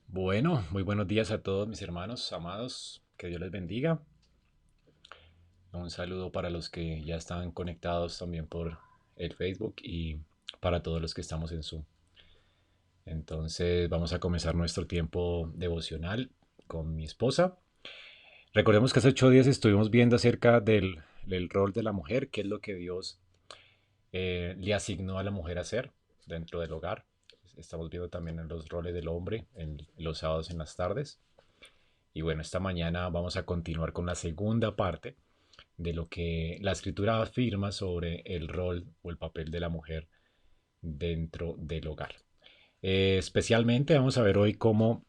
Bueno, muy buenos días a todos mis hermanos amados. Que Dios les bendiga. Un saludo para los que ya están conectados también por el Facebook y para todos los que estamos en Zoom. Entonces vamos a comenzar nuestro tiempo devocional con mi esposa. Recordemos que hace 8 días estuvimos viendo acerca del rol de la mujer, qué es lo que Dios le asignó a la mujer a hacer dentro del hogar. Estamos viendo también en los roles del hombre en los sábados en las tardes. Y bueno, esta mañana vamos a continuar con la segunda parte de lo que la escritura afirma sobre el rol o el papel de la mujer dentro del hogar. Especialmente vamos a ver hoy cómo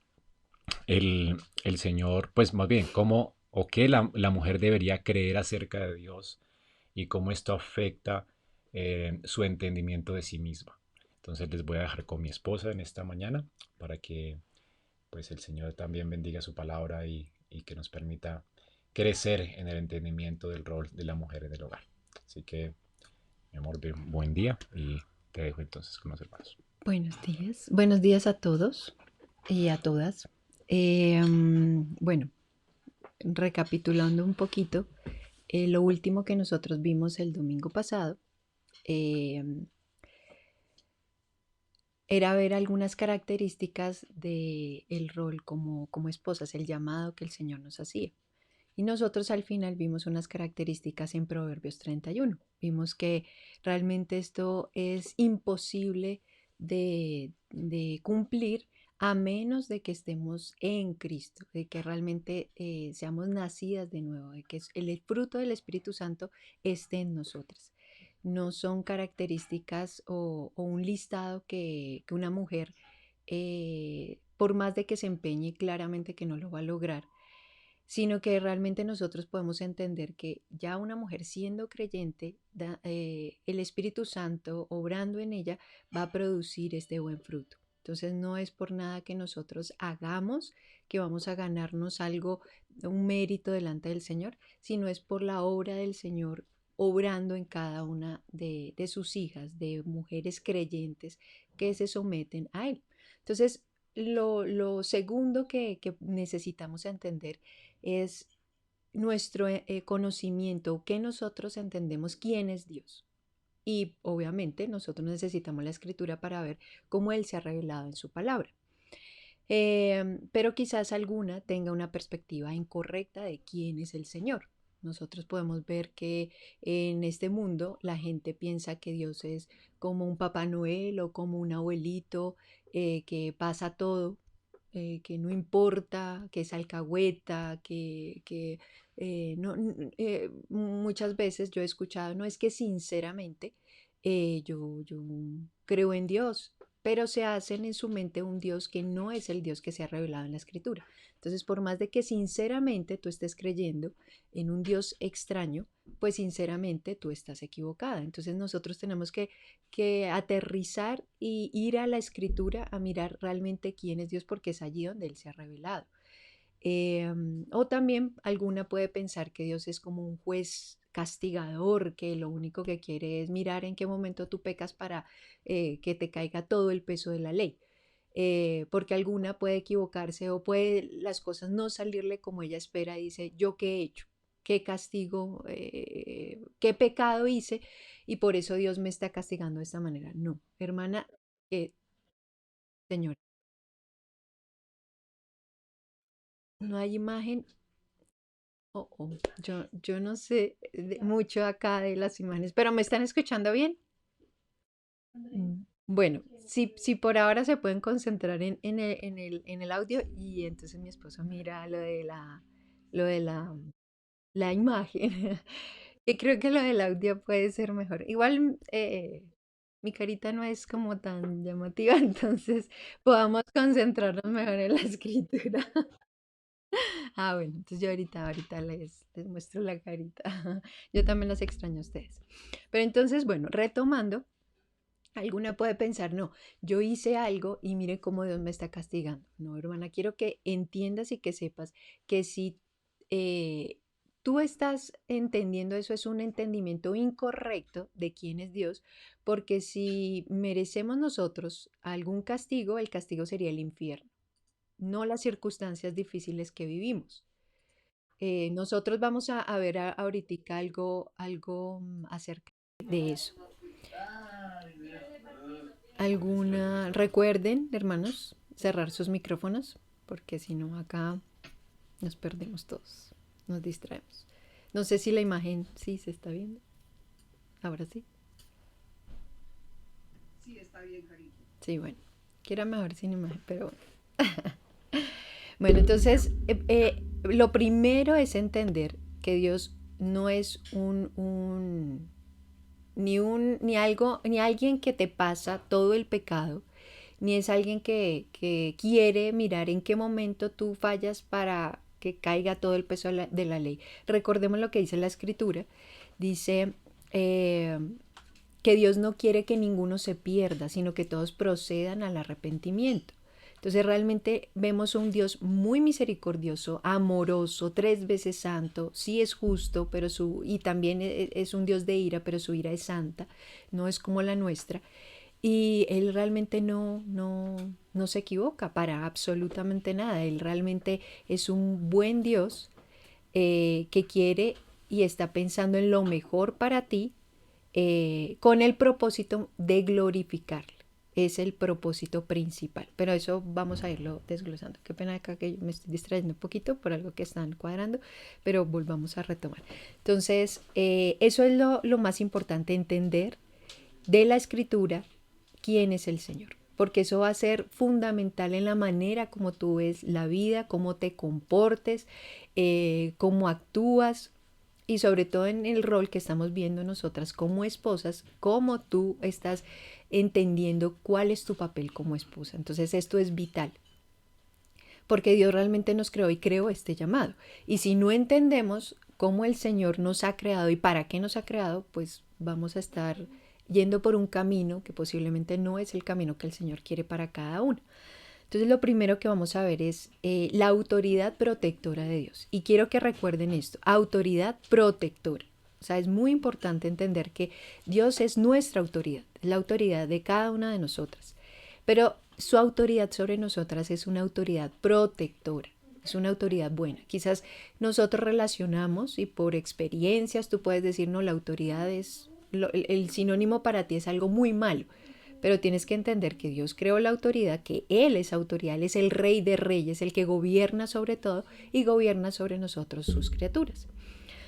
el Señor, pues más bien, cómo o qué la mujer debería creer acerca de Dios y cómo esto afecta su entendimiento de sí misma. Entonces les voy a dejar con mi esposa en esta mañana para que pues el Señor también bendiga su palabra y que nos permita crecer en el entendimiento del rol de la mujer en el hogar. Así que, mi amor, buen día y te dejo entonces con los hermanos. Buenos días a todos y a todas. Bueno, recapitulando un poquito, lo último que nosotros vimos el domingo pasado eh, era ver algunas características del rol como esposas, el llamado que el Señor nos hacía. Y nosotros al final vimos unas características en Proverbios 31. Vimos que realmente esto es imposible de cumplir a menos de que estemos en Cristo, de que realmente seamos nacidas de nuevo, de que el fruto del Espíritu Santo esté en nosotras. No son características o un listado que una mujer, por más de que se empeñe, claramente que no lo va a lograr, sino que realmente nosotros podemos entender que ya una mujer siendo creyente, el Espíritu Santo obrando en ella va a producir este buen fruto. Entonces no es por nada que nosotros hagamos que vamos a ganarnos algo, un mérito delante del Señor, sino es por la obra del Señor obrando en cada una de sus hijas, de mujeres creyentes que se someten a Él. Entonces, lo segundo que necesitamos entender es nuestro conocimiento, que nosotros entendemos quién es Dios. Y obviamente nosotros necesitamos la escritura para ver cómo Él se ha revelado en su palabra. Pero quizás alguna tenga una perspectiva incorrecta de quién es el Señor. Nosotros podemos ver que en este mundo la gente piensa que Dios es como un Papá Noel o como un abuelito que pasa todo, que no importa, que es alcahueta, muchas veces yo he escuchado, no es que sinceramente yo creo en Dios, pero se hacen en su mente un Dios que no es el Dios que se ha revelado en la Escritura. Entonces, por más de que sinceramente tú estés creyendo en un Dios extraño, pues sinceramente tú estás equivocada. Entonces nosotros tenemos que aterrizar y ir a la Escritura a mirar realmente quién es Dios, porque es allí donde Él se ha revelado. O también alguna puede pensar que Dios es como un juez castigador, que lo único que quiere es mirar en qué momento tú pecas para que te caiga todo el peso de la ley. Porque alguna puede equivocarse o puede las cosas no salirle como ella espera y dice, ¿yo qué he hecho? ¿Qué castigo, qué pecado hice? Y por eso Dios me está castigando de esta manera. No, hermana, eh, señora, no hay imagen. Oh, oh, yo no sé mucho acá de las imágenes, pero ¿me están escuchando bien? Bueno, si por ahora se pueden concentrar en el audio y entonces mi esposo mira lo de la imagen, que creo que lo del audio puede ser mejor. Igual mi carita no es como tan llamativa, entonces podamos concentrarnos mejor en la escritura. Bueno, entonces yo ahorita les muestro la carita. Yo también los extraño a ustedes. Pero entonces, bueno, retomando, alguna puede pensar, no, yo hice algo y mire cómo Dios me está castigando. No, hermana, quiero que entiendas y que sepas que si eh, tú estás entendiendo eso, es un entendimiento incorrecto de quién es Dios, porque si merecemos nosotros algún castigo, el castigo sería el infierno. no las circunstancias difíciles que vivimos. Nosotros vamos a ver ahoritica algo acerca de eso. Recuerden, hermanos, cerrar sus micrófonos, porque si no acá nos perdemos todos, nos distraemos. No sé si la imagen sí se está viendo. Ahora sí. Sí, bueno, que era mejor sin imagen, pero bueno. Bueno, entonces, lo primero es entender que Dios no es ni algo, ni alguien que te pasa todo el pecado, ni es alguien que quiere mirar en qué momento tú fallas para que caiga todo el peso de la ley. Recordemos lo que dice la Escritura. Dice eh, que Dios no quiere que ninguno se pierda, sino que todos procedan al arrepentimiento. Entonces realmente vemos un Dios muy misericordioso, amoroso, 3 veces santo, sí es justo, pero y también es un Dios de ira, pero su ira es santa, no es como la nuestra. Y Él realmente no se equivoca para absolutamente nada. Él realmente es un buen Dios que quiere y está pensando en lo mejor para ti con el propósito de glorificarle. Es el propósito principal. Pero eso vamos a irlo desglosando. Qué pena acá que me estoy distrayendo un poquito por algo que están cuadrando, pero volvamos a retomar. Entonces, eso es lo más importante, entender de la Escritura quién es el Señor. Porque eso va a ser fundamental en la manera como tú ves la vida, cómo te comportes, cómo actúas, y sobre todo en el rol que estamos viendo nosotras como esposas, cómo tú estás entendiendo cuál es tu papel como esposa. Entonces esto es vital, porque Dios realmente nos creó y creó este llamado. Y si no entendemos cómo el Señor nos ha creado y para qué nos ha creado, pues vamos a estar yendo por un camino que posiblemente no es el camino que el Señor quiere para cada uno. Entonces lo primero que vamos a ver es la autoridad protectora de Dios. Y quiero que recuerden esto, autoridad protectora. O sea, es muy importante entender que Dios es nuestra autoridad, es la autoridad de cada una de nosotras. Pero su autoridad sobre nosotras es una autoridad protectora, es una autoridad buena. Quizás nosotros relacionamos y por experiencias tú puedes decir, no, la autoridad es, el sinónimo para ti es algo muy malo. Pero tienes que entender que Dios creó la autoridad, que Él es autoridad, Él es el Rey de Reyes, el que gobierna sobre todo y gobierna sobre nosotros, sus criaturas.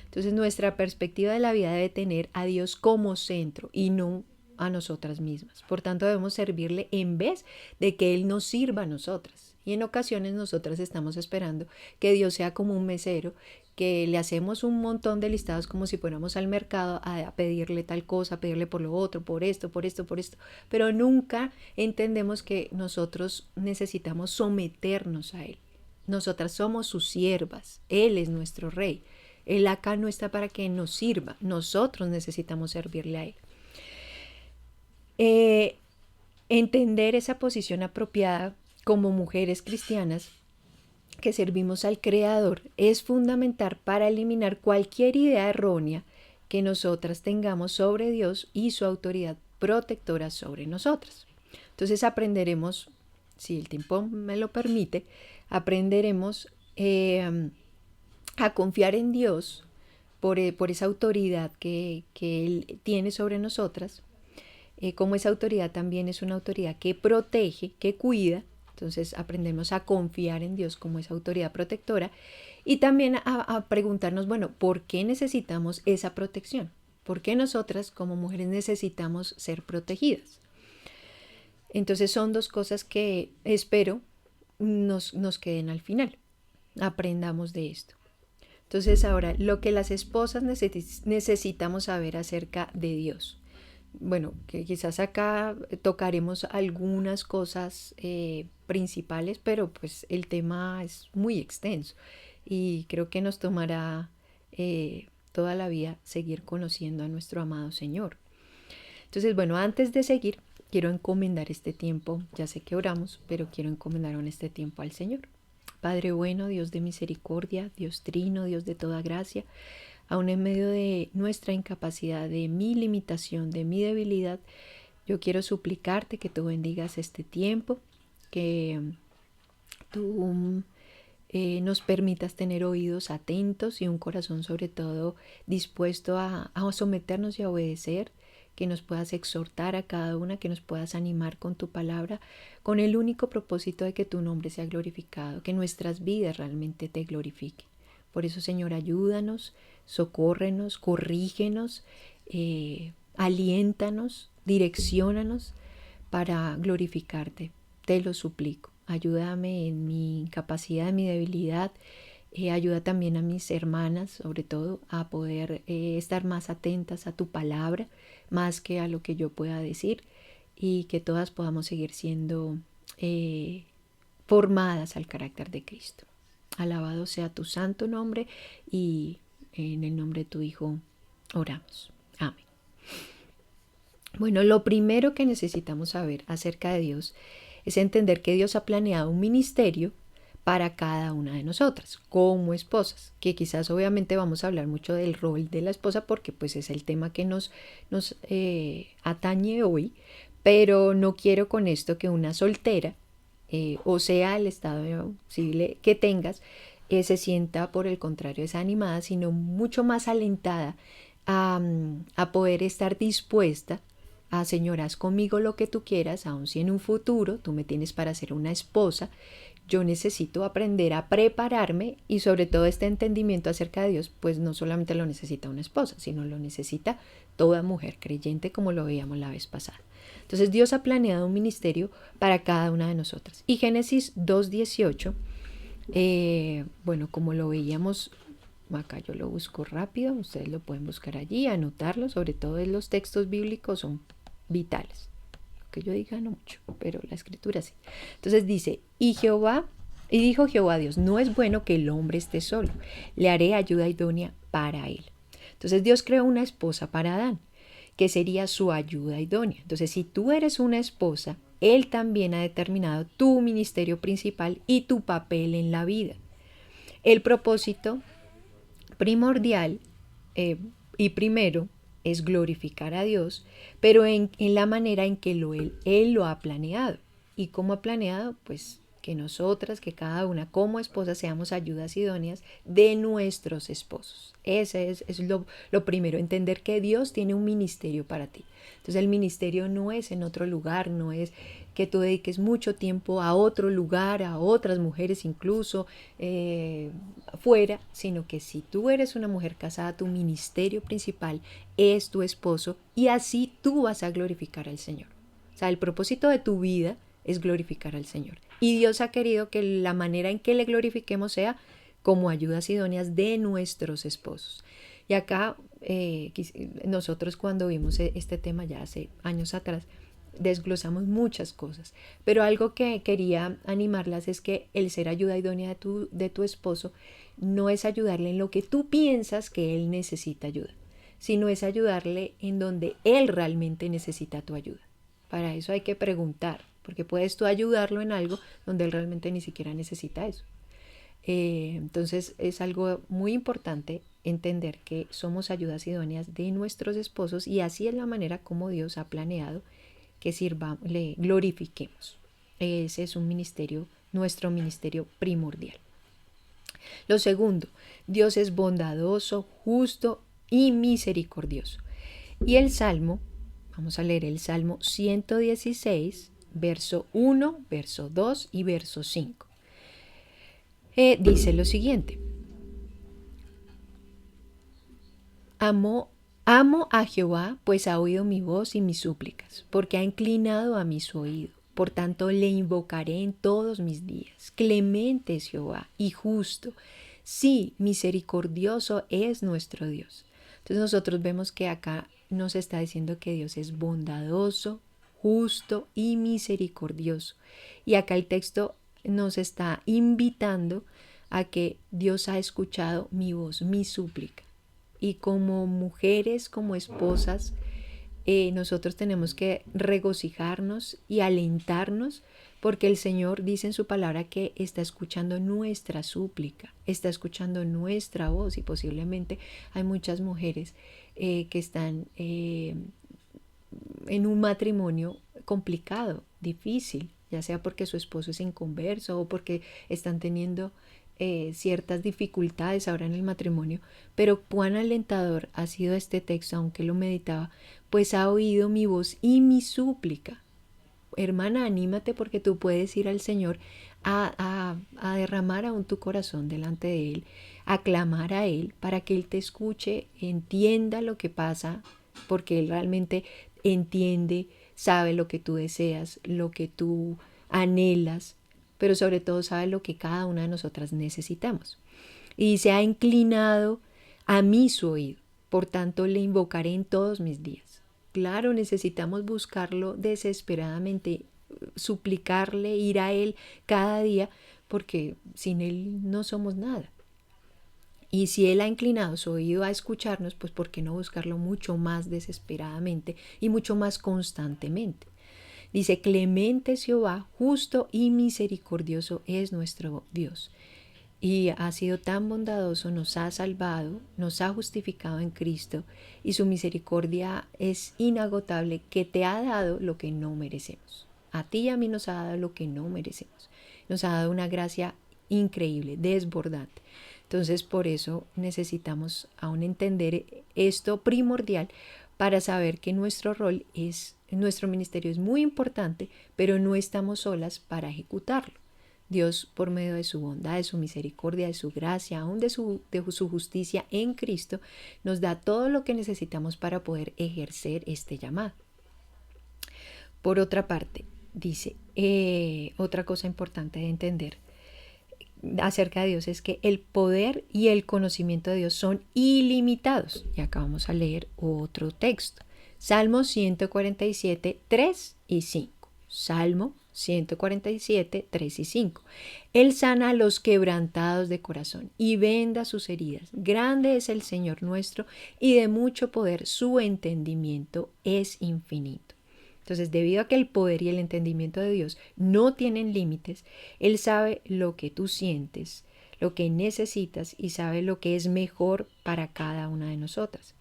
Entonces nuestra perspectiva de la vida debe tener a Dios como centro y no a nosotras mismas. Por tanto, debemos servirle en vez de que Él nos sirva a nosotras. Y en ocasiones nosotras estamos esperando que Dios sea como un mesero, que le hacemos un montón de listados como si fuéramos al mercado a pedirle tal cosa, a pedirle por lo otro, por esto, por esto, por esto. Pero nunca entendemos que nosotros necesitamos someternos a Él. Nosotras somos sus siervas, Él es nuestro rey. Él acá no está para que nos sirva, nosotros necesitamos servirle a Él. Entender esa posición apropiada como mujeres cristianas que servimos al Creador es fundamental para eliminar cualquier idea errónea que nosotras tengamos sobre Dios y su autoridad protectora sobre nosotras. Entonces aprenderemos, si el tiempo me lo permite, aprenderemos a confiar en Dios por esa autoridad que Él tiene sobre nosotras, como esa autoridad también es una autoridad que protege, que cuida. Entonces aprendemos a confiar en Dios como esa autoridad protectora y también a preguntarnos, bueno, ¿por qué necesitamos esa protección? ¿Por qué nosotras como mujeres necesitamos ser protegidas? Entonces son dos cosas que espero nos queden al final. Aprendamos de esto. Entonces ahora, lo que las esposas necesitamos saber acerca de Dios. Bueno, que quizás acá tocaremos algunas cosas principales, pero pues el tema es muy extenso y creo que nos tomará toda la vida seguir conociendo a nuestro amado Señor. Entonces, bueno, antes de seguir, quiero encomendar este tiempo, ya sé que oramos, pero quiero encomendar en este tiempo al Señor. Padre bueno, Dios de misericordia, Dios trino, Dios de toda gracia, aun en medio de nuestra incapacidad, de mi limitación, de mi debilidad, yo quiero suplicarte que tú bendigas este tiempo, que tú nos permitas tener oídos atentos y un corazón sobre todo dispuesto a someternos y a obedecer, que nos puedas exhortar a cada una, que nos puedas animar con tu palabra, con el único propósito de que tu nombre sea glorificado, que nuestras vidas realmente te glorifiquen. Por eso, Señor, ayúdanos, socórrenos, corrígenos, aliéntanos, direcciónanos para glorificarte. Te lo suplico. Ayúdame en mi incapacidad, en mi debilidad. Ayuda también a mis hermanas, sobre todo, a poder estar más atentas a tu palabra, más que a lo que yo pueda decir, y que todas podamos seguir siendo formadas al carácter de Cristo. Alabado sea tu santo nombre, y en el nombre de tu Hijo oramos. Amén. Bueno, lo primero que necesitamos saber acerca de Dios es entender que Dios ha planeado un ministerio para cada una de nosotras como esposas, que quizás obviamente vamos a hablar mucho del rol de la esposa porque pues es el tema que nos atañe hoy, pero no quiero con esto que una soltera, o sea el estado civil que tengas, se sienta por el contrario desanimada, sino mucho más alentada a poder estar dispuesta a Señor, haz conmigo lo que tú quieras, aun si en un futuro tú me tienes para ser una esposa. Yo necesito aprender a prepararme, y sobre todo este entendimiento acerca de Dios, pues no solamente lo necesita una esposa, sino lo necesita toda mujer creyente, como lo veíamos la vez pasada. Entonces Dios ha planeado un ministerio para cada una de nosotras. Y Génesis 2:18, bueno, como lo veíamos, acá yo lo busco rápido, ustedes lo pueden buscar allí, anotarlo, sobre todo en los textos bíblicos son vitales. Lo que yo diga no mucho, pero la escritura sí. Entonces dice, y dijo Jehová a Dios, no es bueno que el hombre esté solo, le haré ayuda idónea para él. Entonces Dios creó una esposa para Adán, que sería su ayuda idónea. Entonces si tú eres una esposa, Él también ha determinado tu ministerio principal y tu papel en la vida. El propósito primordial y primero es glorificar a Dios, pero en la manera en que Él lo ha planeado. ¿Y cómo ha planeado? Pues que nosotras, que cada una como esposa, seamos ayudas idóneas de nuestros esposos. Ese es lo primero, entender que Dios tiene un ministerio para ti. Entonces el ministerio no es en otro lugar, no es que tú dediques mucho tiempo a otro lugar, a otras mujeres incluso fuera, sino que si tú eres una mujer casada, tu ministerio principal es tu esposo, y así tú vas a glorificar al Señor. O sea, el propósito de tu vida es glorificar al Señor. Y Dios ha querido que la manera en que le glorifiquemos sea como ayudas idóneas de nuestros esposos. Y acá nosotros cuando vimos este tema ya hace años atrás, desglosamos muchas cosas, pero algo que quería animarlas es que el ser ayuda idónea de tu esposo no es ayudarle en lo que tú piensas que él necesita ayuda, sino es ayudarle en donde él realmente necesita tu ayuda. Para eso hay que preguntar, porque puedes tú ayudarlo en algo donde él realmente ni siquiera necesita eso. Entonces es algo muy importante entender que somos ayudas idóneas de nuestros esposos, y así es la manera como Dios ha planeado que le glorifiquemos. Ese es un ministerio, nuestro ministerio primordial. Lo segundo, Dios es bondadoso, justo y misericordioso. Y el Salmo, vamos a leer el Salmo 116, verso 1, verso 2 y verso 5. Dice lo siguiente: Amo a Jehová, pues ha oído mi voz y mis súplicas, porque ha inclinado a mí su oído. Por tanto, le invocaré en todos mis días. Clemente es Jehová y justo. Sí, misericordioso es nuestro Dios. Entonces nosotros vemos que acá nos está diciendo que Dios es bondadoso, justo y misericordioso. Y acá el texto nos está invitando a que Dios ha escuchado mi voz, mi súplica. Y como mujeres, como esposas, nosotros tenemos que regocijarnos y alentarnos, porque el Señor dice en su palabra que está escuchando nuestra súplica, está escuchando nuestra voz, y posiblemente hay muchas mujeres que están en un matrimonio complicado, difícil, ya sea porque su esposo es inconverso o porque están teniendo ciertas dificultades ahora en el matrimonio, pero cuán alentador ha sido este texto, aunque lo meditaba, pues ha oído mi voz y mi súplica. Hermana, anímate porque tú puedes ir al Señor a derramar aún tu corazón delante de Él, a clamar a Él para que Él te escuche, entienda lo que pasa, porque Él realmente entiende, sabe lo que tú deseas, lo que tú anhelas, pero sobre todo sabe lo que cada una de nosotras necesitamos. Y se ha inclinado a mí su oído, por tanto le invocaré en todos mis días. Claro, necesitamos buscarlo desesperadamente, suplicarle, ir a Él cada día, porque sin Él no somos nada. Y si Él ha inclinado su oído a escucharnos, pues ¿por qué no buscarlo mucho más desesperadamente y mucho más constantemente? Dice, clemente es Jehová, justo y misericordioso es nuestro Dios. Y ha sido tan bondadoso, nos ha salvado, nos ha justificado en Cristo y su misericordia es inagotable, que te ha dado lo que no merecemos. A ti y a mí nos ha dado lo que no merecemos. Nos ha dado una gracia increíble, desbordante. Entonces por eso necesitamos aún entender esto primordial para saber que nuestro rol es, nuestro ministerio es muy importante, pero no estamos solas para ejecutarlo. Dios, por medio de su bondad, de su misericordia, de su gracia, aún de su justicia en Cristo, nos da todo lo que necesitamos para poder ejercer este llamado. Por otra parte, dice, otra cosa importante de entender acerca de Dios es que el poder y el conocimiento de Dios son ilimitados. Y acá vamos a leer otro texto. Salmo 147, 3 y 5. Salmo 147, 3 y 5. Él sana a los quebrantados de corazón y venda sus heridas. Grande es el Señor nuestro y de mucho poder, su entendimiento es infinito. Entonces, debido a que el poder y el entendimiento de Dios no tienen límites, Él sabe lo que tú sientes, lo que necesitas y sabe lo que es mejor para cada una de nosotras.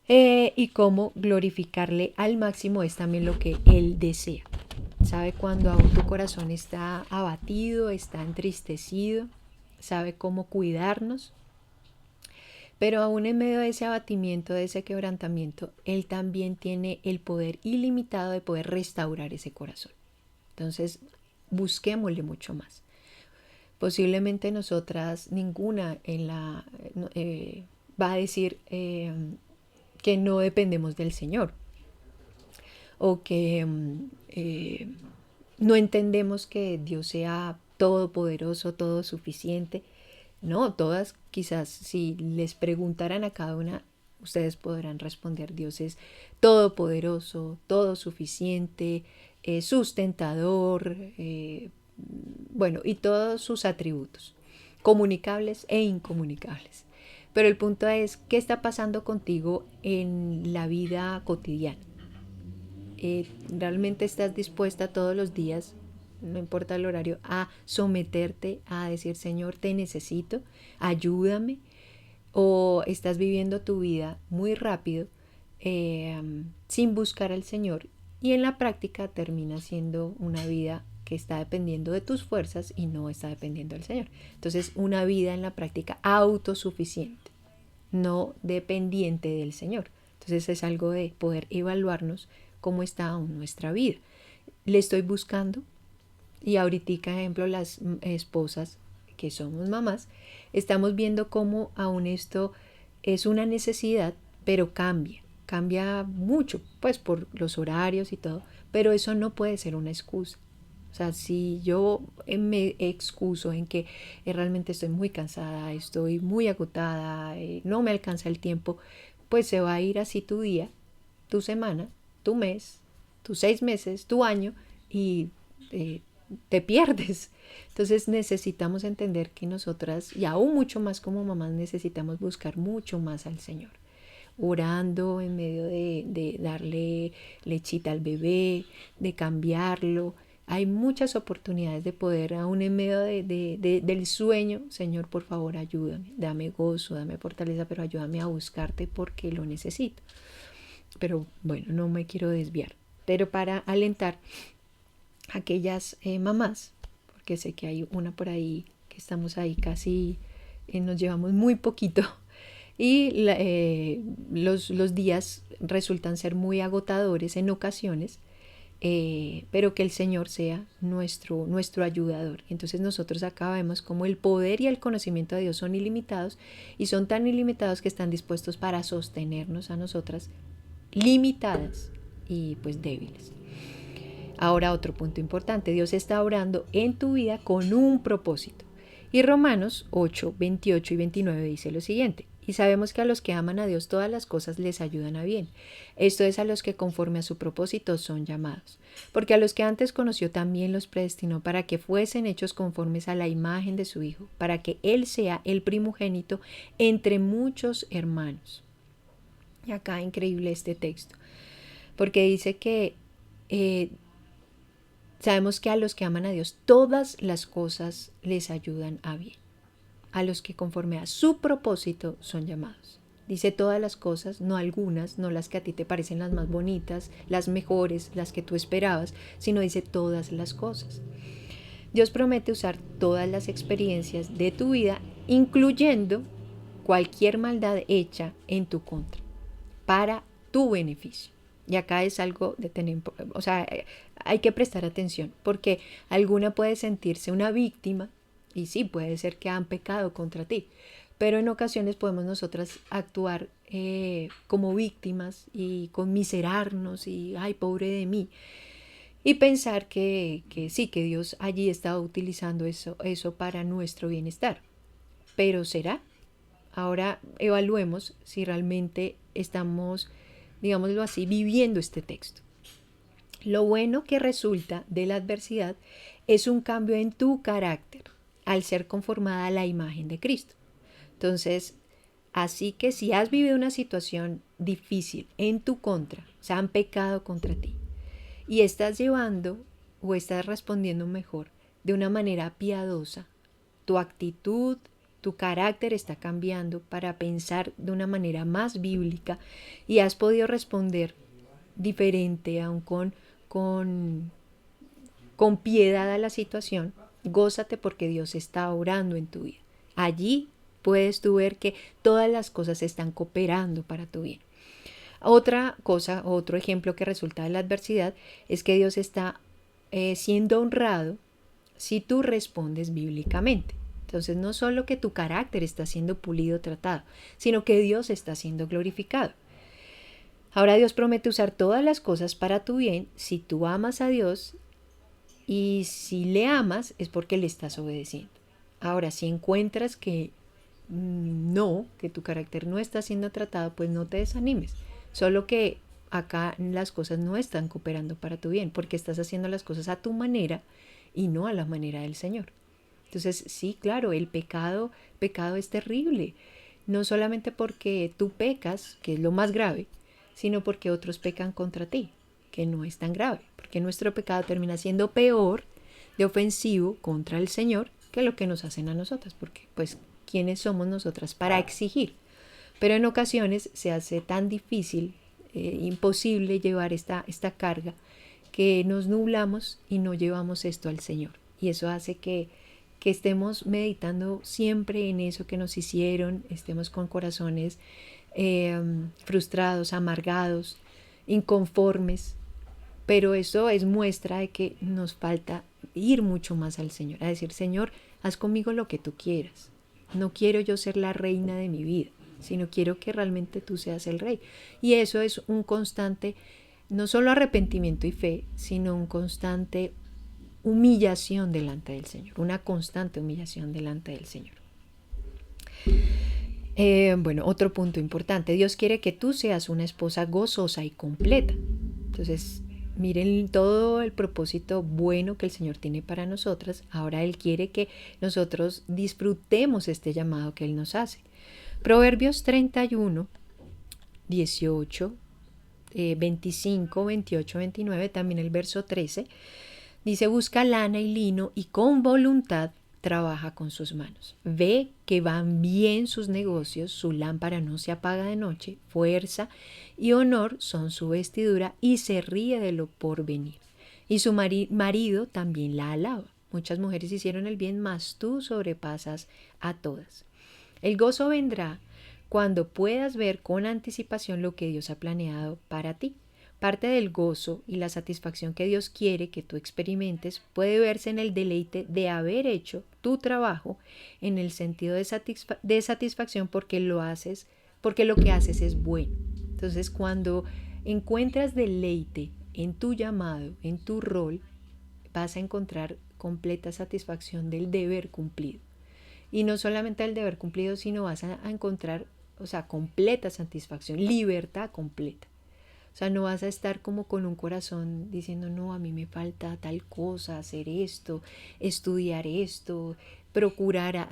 Y cómo glorificarle al máximo es también lo que Él desea. Sabe cuando aún tu corazón está abatido, está entristecido, sabe cómo cuidarnos. Pero aún en medio de ese abatimiento, de ese quebrantamiento, Él también tiene el poder ilimitado de poder restaurar ese corazón. Entonces, busquémosle mucho más. Posiblemente nosotras, ninguna va a decir que no dependemos del Señor o que no entendemos que Dios sea todopoderoso, todo suficiente. No, todas quizás si les preguntaran a cada una, ustedes podrán responder, Dios es todopoderoso, todo suficiente, sustentador, bueno, y todos sus atributos, comunicables e incomunicables. Pero el punto es, ¿qué está pasando contigo en la vida cotidiana? ¿Realmente estás dispuesta todos los días, no importa el horario, a someterte, a decir, Señor, te necesito, ayúdame? ¿O estás viviendo tu vida muy rápido, sin buscar al Señor? Y en la práctica termina siendo una vida que está dependiendo de tus fuerzas y no está dependiendo del Señor. Entonces, una vida en la práctica autosuficiente, no dependiente del Señor. Entonces, es algo de poder evaluarnos cómo está aún nuestra vida. ¿Le estoy buscando? Y ahorita, ejemplo, las esposas que somos mamás, estamos viendo cómo aún esto es una necesidad, pero cambia mucho, pues por los horarios y todo, pero eso no puede ser una excusa. O sea, si yo me excuso en que realmente estoy muy cansada, estoy muy agotada, no me alcanza el tiempo, pues se va a ir así tu día, tu semana, tu mes, tus 6 meses, tu año y te pierdes. Entonces necesitamos entender que nosotras, y aún mucho más como mamás, necesitamos buscar mucho más al Señor. Orando en medio de darle lechita al bebé, de cambiarlo. Hay muchas oportunidades de poder, aún en medio del sueño, Señor, por favor, ayúdame, dame gozo, dame fortaleza, pero ayúdame a buscarte porque lo necesito. Pero bueno, no me quiero desviar. Pero para alentar, aquellas mamás, porque sé que hay una por ahí que estamos ahí casi, nos llevamos muy poquito y los días resultan ser muy agotadores en ocasiones, pero que el Señor sea nuestro ayudador. Entonces nosotros acá vemos como el poder y el conocimiento de Dios son ilimitados, y son tan ilimitados que están dispuestos para sostenernos a nosotras limitadas y pues débiles. Ahora otro punto importante, Dios está obrando en tu vida con un propósito. Y Romanos 8, 28 y 29 dice lo siguiente: y sabemos que a los que aman a Dios todas las cosas les ayudan a bien. Esto es, a los que conforme a su propósito son llamados. Porque a los que antes conoció también los predestinó para que fuesen hechos conformes a la imagen de su Hijo, para que Él sea el primogénito entre muchos hermanos. Y acá increíble este texto, porque dice que sabemos que a los que aman a Dios todas las cosas les ayudan a bien. A los que conforme a su propósito son llamados. Dice todas las cosas, no algunas, no las que a ti te parecen las más bonitas, las mejores, las que tú esperabas, sino dice todas las cosas. Dios promete usar todas las experiencias de tu vida, incluyendo cualquier maldad hecha en tu contra, para tu beneficio. Y acá es algo de tener, o sea, hay que prestar atención, porque alguna puede sentirse una víctima, y sí, puede ser que han pecado contra ti, pero en ocasiones podemos nosotras actuar como víctimas y conmiserarnos y, ay, pobre de mí, y pensar que sí, que Dios allí está utilizando eso para nuestro bienestar. Pero ¿será? Ahora evaluemos si realmente estamos, digámoslo así, viviendo este texto. Lo bueno que resulta de la adversidad es un cambio en tu carácter al ser conformada a la imagen de Cristo. Entonces, así que si has vivido una situación difícil en tu contra, o sea, han pecado contra ti, y estás llevando o estás respondiendo mejor de una manera piadosa, tu actitud, tu carácter está cambiando para pensar de una manera más bíblica, y has podido responder diferente, aún con piedad a la situación. Gózate, porque Dios está obrando en tu vida. Allí puedes tú ver que todas las cosas están cooperando para tu bien. Otra cosa, otro ejemplo que resulta de la adversidad, es que Dios está siendo honrado si tú respondes bíblicamente. Entonces, no solo que tu carácter está siendo pulido, tratado, sino que Dios está siendo glorificado. Ahora Dios promete usar todas las cosas para tu bien si tú amas a Dios, y si le amas es porque le estás obedeciendo. Ahora, si encuentras que no, que tu carácter no está siendo tratado, pues no te desanimes. Solo que acá las cosas no están cooperando para tu bien, porque estás haciendo las cosas a tu manera y no a la manera del Señor. Entonces, sí, claro, el pecado es terrible. No solamente porque tú pecas, que es lo más grave, sino porque otros pecan contra ti, que no es tan grave, porque nuestro pecado termina siendo peor, de ofensivo contra el Señor, que lo que nos hacen a nosotras, porque pues, ¿quiénes somos nosotras para exigir? Pero en ocasiones se hace tan difícil, imposible llevar esta carga, que nos nublamos y no llevamos esto al Señor. Y eso hace que estemos meditando siempre en eso que nos hicieron, estemos con corazones frustrados, amargados, inconformes. Pero eso es muestra de que nos falta ir mucho más al Señor, a decir: Señor, haz conmigo lo que tú quieras. No quiero yo ser la reina de mi vida, sino quiero que realmente tú seas el rey. Y eso es un constante, no solo arrepentimiento y fe, sino un constante humillación delante del Señor, una constante humillación delante del Señor. Bueno, otro punto importante: Dios quiere que tú seas una esposa gozosa y completa. Entonces, miren todo el propósito bueno que el Señor tiene para nosotras. Ahora Él quiere que nosotros disfrutemos este llamado que Él nos hace. Proverbios 31, 18, 25, 28, 29, también el verso 13, dice: busca lana y lino y con voluntad trabaja con sus manos. Ve que van bien sus negocios, su lámpara no se apaga de noche, fuerza y honor son su vestidura, y se ríe de lo porvenir. y su marido también la alaba. Muchas mujeres hicieron el bien, mas tú sobrepasas a todas. El gozo vendrá cuando puedas ver con anticipación lo que Dios ha planeado para ti. Parte del gozo y la satisfacción que Dios quiere que tú experimentes puede verse en el deleite de haber hecho tu trabajo, en el sentido de satisfacción porque lo que haces es bueno. Entonces, cuando encuentras deleite en tu llamado, en tu rol, vas a encontrar completa satisfacción del deber cumplido. Y no solamente el deber cumplido, sino vas a encontrar, completa satisfacción, libertad completa. O sea, no vas a estar como con un corazón diciendo, no, a mí me falta tal cosa, hacer esto, estudiar esto, procurar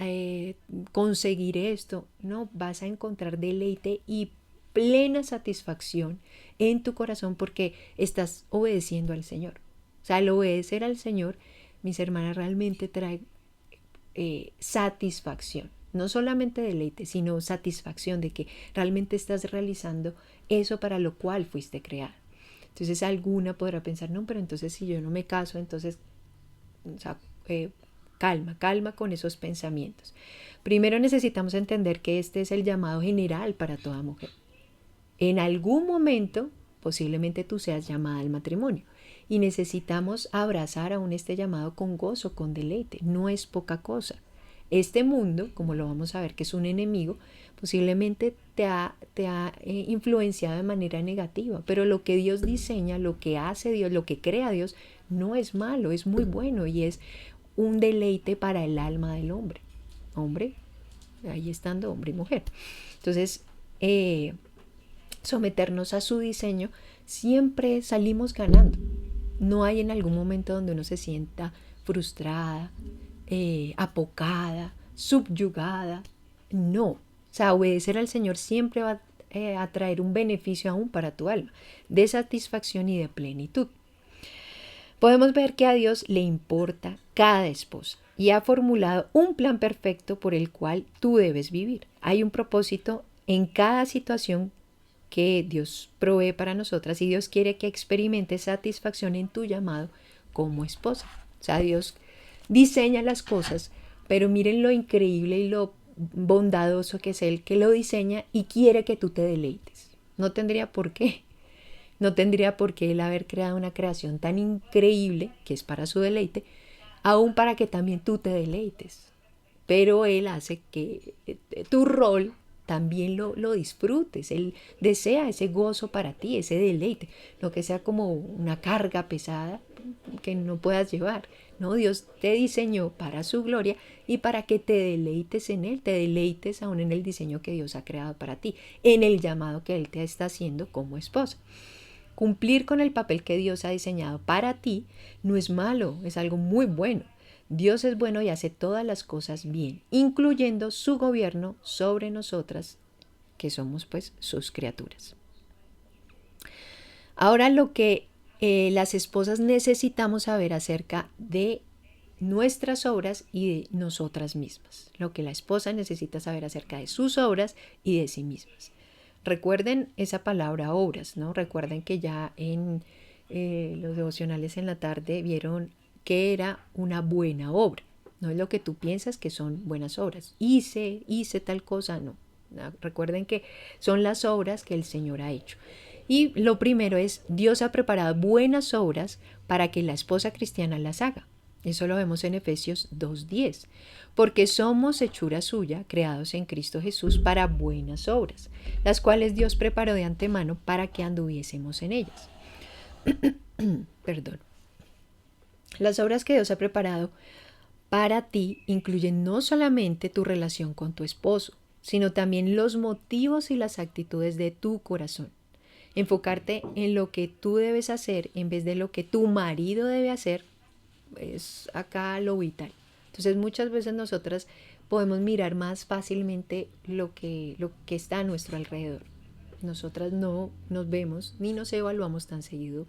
conseguir esto. No, vas a encontrar deleite y plena satisfacción en tu corazón porque estás obedeciendo al Señor. O sea, al obedecer al Señor, mis hermanas, realmente trae satisfacción. No solamente deleite, sino satisfacción de que realmente estás realizando eso para lo cual fuiste creada. Entonces alguna podrá pensar, no, pero entonces si yo no me caso, entonces, calma con esos pensamientos. Primero necesitamos entender que este es el llamado general para toda mujer. En algún momento, posiblemente tú seas llamada al matrimonio y necesitamos abrazar aún este llamado con gozo, con deleite. No es poca cosa. Este mundo, como lo vamos a ver que es un enemigo, posiblemente te ha influenciado de manera negativa, pero lo que Dios diseña, lo que hace Dios, lo que crea Dios, no es malo, es muy bueno y es un deleite para el alma del hombre. Hombre, ahí estando hombre y mujer. Entonces, someternos a su diseño, siempre salimos ganando. No hay en algún momento donde uno se sienta frustrada, apocada, subyugada. No. O sea, obedecer al Señor siempre va a traer un beneficio aún para tu alma, de satisfacción y de plenitud. Podemos ver que a Dios le importa cada esposa y ha formulado un plan perfecto por el cual tú debes vivir. Hay un propósito en cada situación que Dios provee para nosotras y Dios quiere que experimentes satisfacción en tu llamado como esposa. O sea, Dios diseña las cosas, pero miren lo increíble y lo bondadoso que es Él que lo diseña y quiere que tú te deleites. No tendría por qué. No tendría por qué Él haber creado una creación tan increíble que es para su deleite, aún para que también tú te deleites. Pero Él hace que tu rol también lo disfrutes. Él desea ese gozo para ti, ese deleite, no que sea como una carga pesada que no puedas llevar. No, Dios te diseñó para su gloria y para que te deleites en Él, te deleites aún en el diseño que Dios ha creado para ti, en el llamado que Él te está haciendo como esposa. Cumplir con el papel que Dios ha diseñado para ti no es malo, es algo muy bueno. Dios es bueno y hace todas las cosas bien, incluyendo su gobierno sobre nosotras, que somos pues sus criaturas. Ahora lo que las esposas necesitamos saber acerca de nuestras obras y de nosotras mismas. Lo que la esposa necesita saber acerca de sus obras y de sí mismas. Recuerden esa palabra obras, ¿no? Recuerden que ya en los devocionales en la tarde vieron que era una buena obra. No es lo que tú piensas que son buenas obras. Hice tal cosa, no. Recuerden que son las obras que el Señor ha hecho. Y lo primero es, Dios ha preparado buenas obras para que la esposa cristiana las haga. Eso lo vemos en Efesios 2:10. Porque somos hechura suya, creados en Cristo Jesús para buenas obras, las cuales Dios preparó de antemano para que anduviésemos en ellas. Perdón. Las obras que Dios ha preparado para ti incluyen no solamente tu relación con tu esposo, sino también los motivos y las actitudes de tu corazón. Enfocarte en lo que tú debes hacer en vez de lo que tu marido debe hacer es acá lo vital. Entonces muchas veces nosotras podemos mirar más fácilmente lo que está a nuestro alrededor. Nosotras no nos vemos ni nos evaluamos tan seguido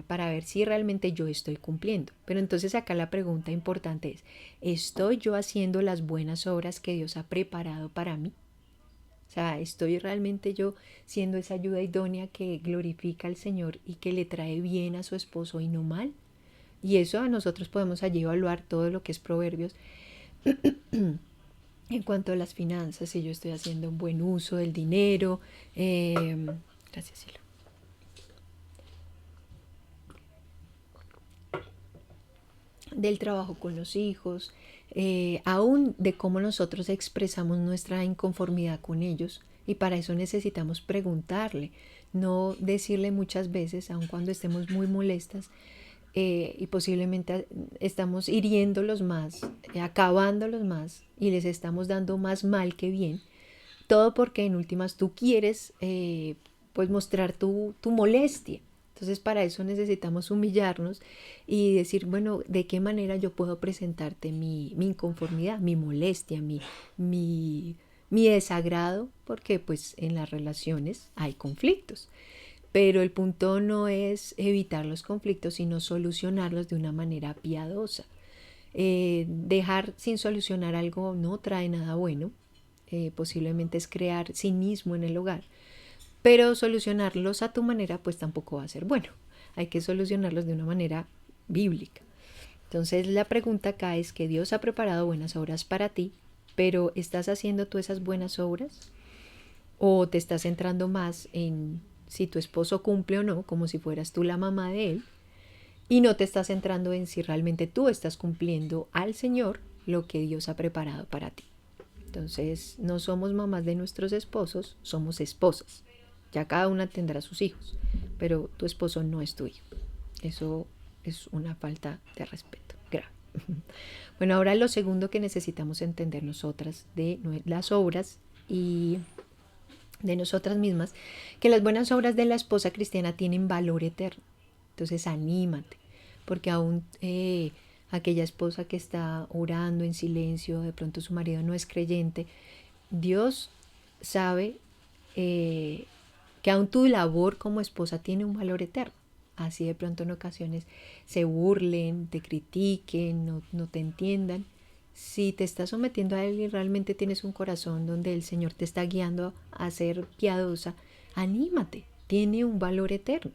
para ver si realmente yo estoy cumpliendo. Pero entonces acá la pregunta importante es, ¿estoy yo haciendo las buenas obras que Dios ha preparado para mí? O sea, estoy realmente yo siendo esa ayuda idónea que glorifica al Señor y que le trae bien a su esposo y no mal. Y eso a nosotros podemos allí evaluar todo lo que es Proverbios en cuanto a las finanzas, si yo estoy haciendo un buen uso del dinero. Gracias, Silo. Del trabajo con los hijos, aún de cómo nosotros expresamos nuestra inconformidad con ellos. Y para eso necesitamos preguntarle, no decirle muchas veces, aun cuando estemos muy molestas, y posiblemente estamos hiriéndolos más, acabándolos más y les estamos dando más mal que bien. Todo porque en últimas tú quieres pues mostrar tu molestia. Entonces para eso necesitamos humillarnos y decir, bueno, ¿de qué manera yo puedo presentarte mi inconformidad, mi molestia, mi, mi desagrado? Porque pues en las relaciones hay conflictos. Pero el punto no es evitar los conflictos, sino solucionarlos de una manera piadosa. Dejar sin solucionar algo no trae nada bueno. Posiblemente es crear cinismo en el hogar. Pero solucionarlos a tu manera pues tampoco va a ser bueno. Hay que solucionarlos de una manera bíblica. Entonces la pregunta acá es que Dios ha preparado buenas obras para ti, pero ¿estás haciendo tú esas buenas obras? ¿O te estás centrando más en si tu esposo cumple o no, como si fueras tú la mamá de él? Y no te estás centrando en si realmente tú estás cumpliendo al Señor lo que Dios ha preparado para ti. Entonces, no somos mamás de nuestros esposos, somos esposas. Ya cada una tendrá sus hijos, pero tu esposo no es tu hijo. Eso es una falta de respeto grave. Bueno, ahora lo segundo que necesitamos entender nosotras de las obras y de nosotras mismas, que las buenas obras de la esposa cristiana tienen valor eterno. Entonces anímate, porque aún aquella esposa que está orando en silencio, de pronto su marido no es creyente, Dios sabe que aún tu labor como esposa tiene un valor eterno. Así de pronto en ocasiones se burlen, te critiquen, no te entiendan. Si te estás sometiendo a Él y realmente tienes un corazón donde el Señor te está guiando a ser piadosa, anímate, tiene un valor eterno.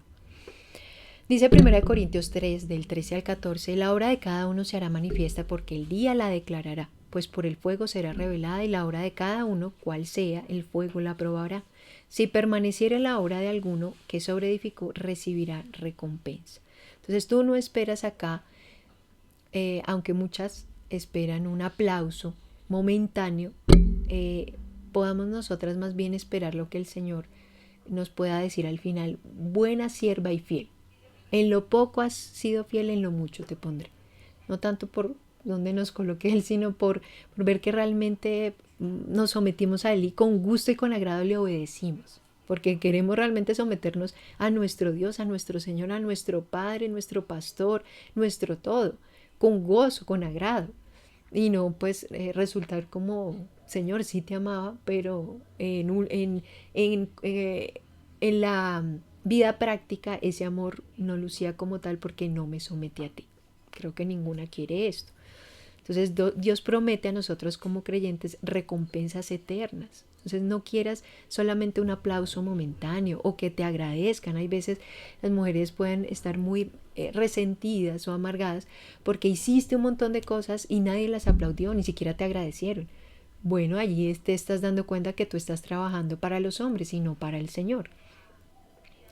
Dice 1 Corintios 3, del 13 al 14, la obra de cada uno se hará manifiesta porque el día la declarará, pues por el fuego será revelada y la obra de cada uno, cual sea, el fuego la probará. Si permaneciere la obra de alguno que sobreedificó, recibirá recompensa. Entonces tú no esperas acá, aunque muchas esperan un aplauso momentáneo, podamos nosotras más bien esperar lo que el Señor nos pueda decir al final: buena sierva y fiel. En lo poco has sido fiel, en lo mucho te pondré. No tanto por donde nos coloque Él, sino por ver que realmente nos sometimos a Él y con gusto y con agrado le obedecimos. Porque queremos realmente someternos a nuestro Dios, a nuestro Señor, a nuestro Padre, nuestro Pastor, nuestro todo, con gozo, con agrado. Y no pues resultar como, Señor, sí te amaba, pero en la vida práctica ese amor no lucía como tal porque no me sometí a ti. Creo que ninguna quiere esto. Entonces Dios promete a nosotros como creyentes recompensas eternas. Entonces no quieras solamente un aplauso momentáneo o que te agradezcan. Hay veces las mujeres pueden estar muy resentidas o amargadas porque hiciste un montón de cosas y nadie las aplaudió, ni siquiera te agradecieron. Bueno, allí te estás dando cuenta que tú estás trabajando para los hombres y no para el Señor.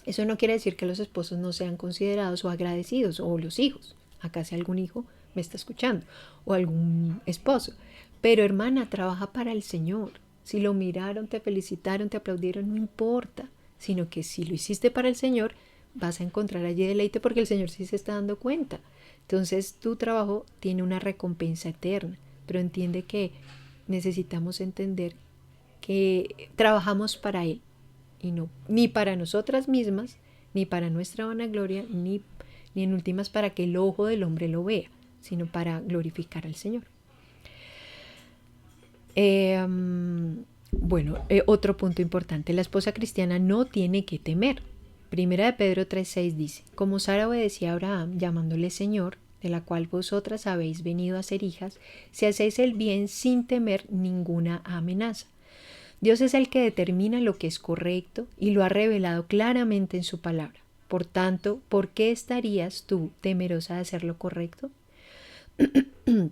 Eso no quiere decir que los esposos no sean considerados o agradecidos, o los hijos. Acá si algún hijo me está escuchando, o algún esposo. Pero hermana, trabaja para el Señor. Si lo miraron, te felicitaron, te aplaudieron, no importa. Sino que si lo hiciste para el Señor, vas a encontrar allí deleite porque el Señor sí se está dando cuenta. Entonces tu trabajo tiene una recompensa eterna. Pero entiende que necesitamos entender que trabajamos para Él. Y no, ni para nosotras mismas, ni para nuestra vanagloria, ni en últimas para que el ojo del hombre lo vea, sino para glorificar al Señor. Otro punto importante, la esposa cristiana no tiene que temer. Primera de Pedro 3:6 dice: como Sara obedecía a Abraham, llamándole Señor, de la cual vosotras habéis venido a ser hijas, si hacéis el bien sin temer ninguna amenaza. Dios es el que determina lo que es correcto y lo ha revelado claramente en su palabra. Por tanto, ¿por qué estarías tú temerosa de hacer lo correcto?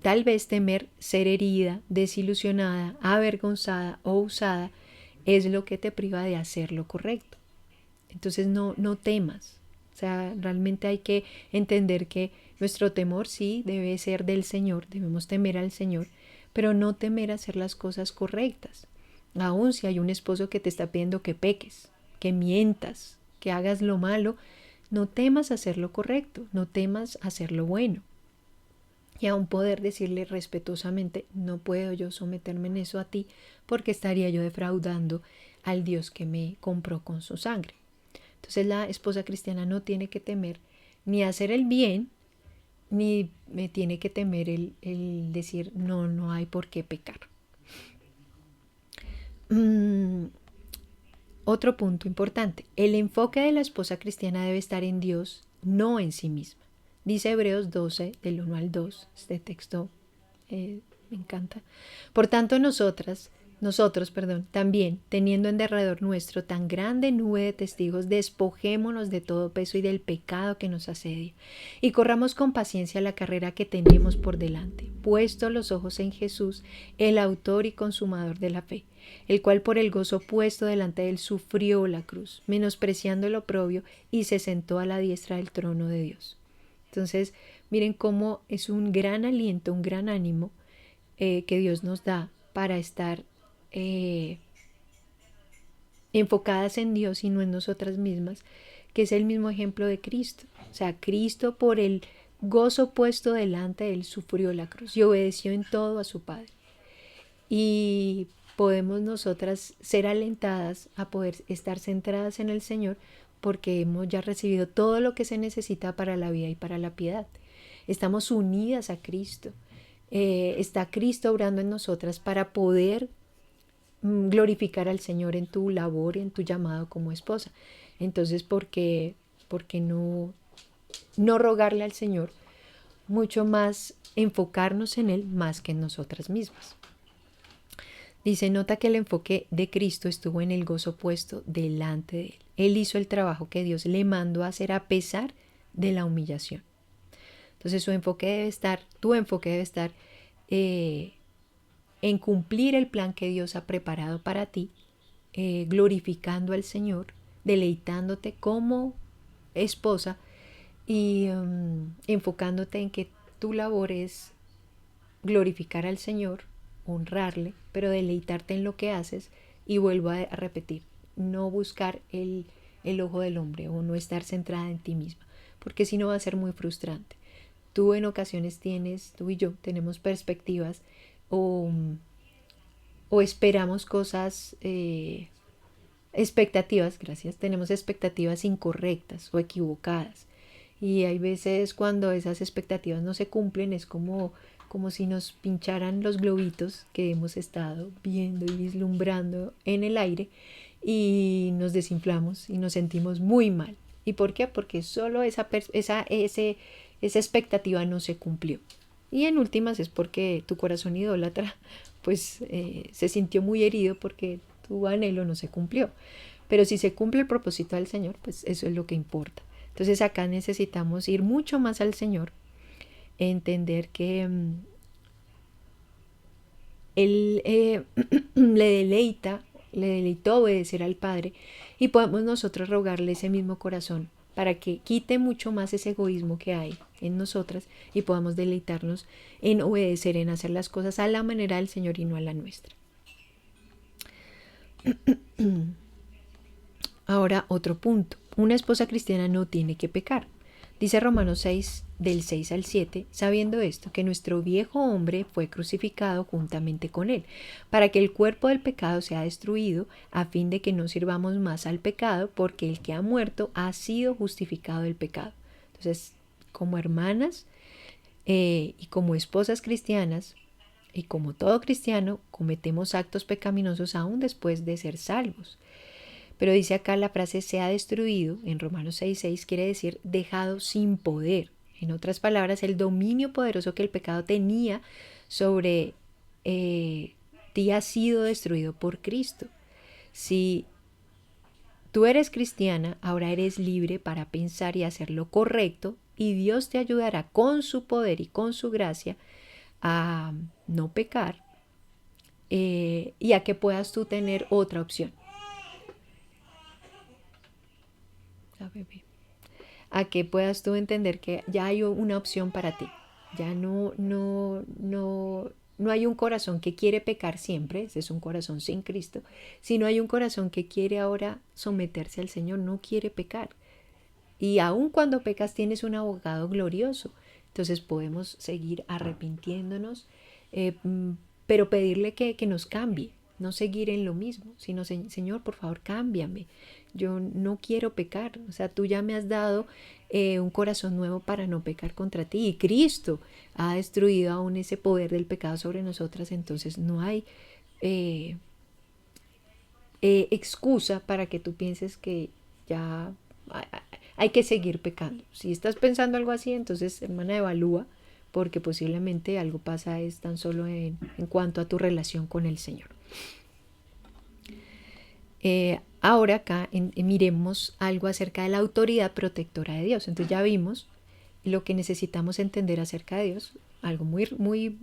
Tal vez temer ser herida, desilusionada, avergonzada o usada es lo que te priva de hacer lo correcto. Entonces no temas. O sea, realmente hay que entender que nuestro temor sí debe ser del Señor, debemos temer al Señor, pero no temer hacer las cosas correctas. Aún si hay un esposo que te está pidiendo que peques, que mientas, que hagas lo malo, no temas hacer lo correcto, no temas hacer lo bueno. Y aún poder decirle respetuosamente, no puedo yo someterme en eso a ti porque estaría yo defraudando al Dios que me compró con su sangre. Entonces la esposa cristiana no tiene que temer ni hacer el bien, ni me tiene que temer el decir no hay por qué pecar. Otro punto importante, el enfoque de la esposa cristiana debe estar en Dios, no en sí misma. Dice Hebreos 12, del 1 al 2, este texto me encanta. Por tanto, nosotros, también, teniendo en derredor nuestro tan grande nube de testigos, despojémonos de todo peso y del pecado que nos asedia, y corramos con paciencia la carrera que tenemos por delante, puesto los ojos en Jesús, el autor y consumador de la fe, el cual por el gozo puesto delante de él sufrió la cruz, menospreciando el oprobio, y se sentó a la diestra del trono de Dios. Entonces, miren cómo es un gran aliento, un gran ánimo que Dios nos da para estar enfocadas en Dios y no en nosotras mismas, que es el mismo ejemplo de Cristo. O sea, Cristo por el gozo puesto delante de él sufrió la cruz y obedeció en todo a su Padre. Y podemos nosotras ser alentadas a poder estar centradas en el Señor porque hemos ya recibido todo lo que se necesita para la vida y para la piedad. Estamos unidas a Cristo. Está Cristo obrando en nosotras para poder glorificar al Señor en tu labor y en tu llamado como esposa. Entonces, ¿por qué no rogarle al Señor mucho más, enfocarnos en Él más que en nosotras mismas? Dice, nota que el enfoque de Cristo estuvo en el gozo puesto delante de Él. Él hizo el trabajo que Dios le mandó a hacer a pesar de la humillación. Entonces tu enfoque debe estar en cumplir el plan que Dios ha preparado para ti, glorificando al Señor, deleitándote como esposa y enfocándote en que tu labor es glorificar al Señor, honrarle, pero deleitarte en lo que haces. Y vuelvo a repetir, no buscar el ojo del hombre o no estar centrada en ti misma, porque si no va a ser muy frustrante. Tú en ocasiones tú y yo tenemos perspectivas o esperamos cosas, expectativas, tenemos expectativas incorrectas o equivocadas. Y hay veces cuando esas expectativas no se cumplen, es como si nos pincharan los globitos que hemos estado viendo y vislumbrando en el aire y nos desinflamos y nos sentimos muy mal. ¿Y por qué? Porque solo esa expectativa no se cumplió. Y en últimas es porque tu corazón idólatra pues se sintió muy herido porque tu anhelo no se cumplió. Pero si se cumple el propósito del Señor, pues eso es lo que importa. Entonces acá necesitamos ir mucho más al Señor, entender que Él le deleitó obedecer al Padre y podemos nosotros rogarle ese mismo corazón para que quite mucho más ese egoísmo que hay en nosotras y podamos deleitarnos en obedecer, en hacer las cosas a la manera del Señor y no a la nuestra. Ahora, otro punto. Una esposa cristiana no tiene que pecar. Dice Romanos 6, del 6 al 7, sabiendo esto, que nuestro viejo hombre fue crucificado juntamente con él, para que el cuerpo del pecado sea destruido, a fin de que no sirvamos más al pecado, porque el que ha muerto ha sido justificado del pecado. Entonces, como hermanas y como esposas cristianas, y como todo cristiano, cometemos actos pecaminosos aún después de ser salvos. Pero dice acá la frase sea destruido, en Romanos 6:6 quiere decir dejado sin poder. En otras palabras, el dominio poderoso que el pecado tenía sobre ti ha sido destruido por Cristo. Si tú eres cristiana, ahora eres libre para pensar y hacer lo correcto y Dios te ayudará con su poder y con su gracia a no pecar y a que puedas tú tener otra opción. A que puedas tú entender que ya hay una opción para ti. Ya no hay un corazón que quiere pecar siempre, ese es un corazón sin Cristo, sino hay un corazón que quiere ahora someterse al Señor, no quiere pecar. Y aun cuando pecas tienes un abogado glorioso. Entonces podemos seguir arrepintiéndonos, eh, pero pedirle que nos cambie, no seguir en lo mismo, sino Señor, por favor, cámbiame. Yo no quiero pecar. O sea, tú ya me has dado un corazón nuevo para no pecar contra ti. Y Cristo ha destruido aún ese poder del pecado sobre nosotras. Entonces no hay eh, excusa para que tú pienses que ya hay que seguir pecando. Si estás pensando algo así, entonces, hermana, evalúa, porque posiblemente algo pasa es tan solo en cuanto a tu relación con el Señor. Ahora acá miremos algo acerca de la autoridad protectora de Dios. Entonces ya vimos lo que necesitamos entender acerca de Dios, algo muy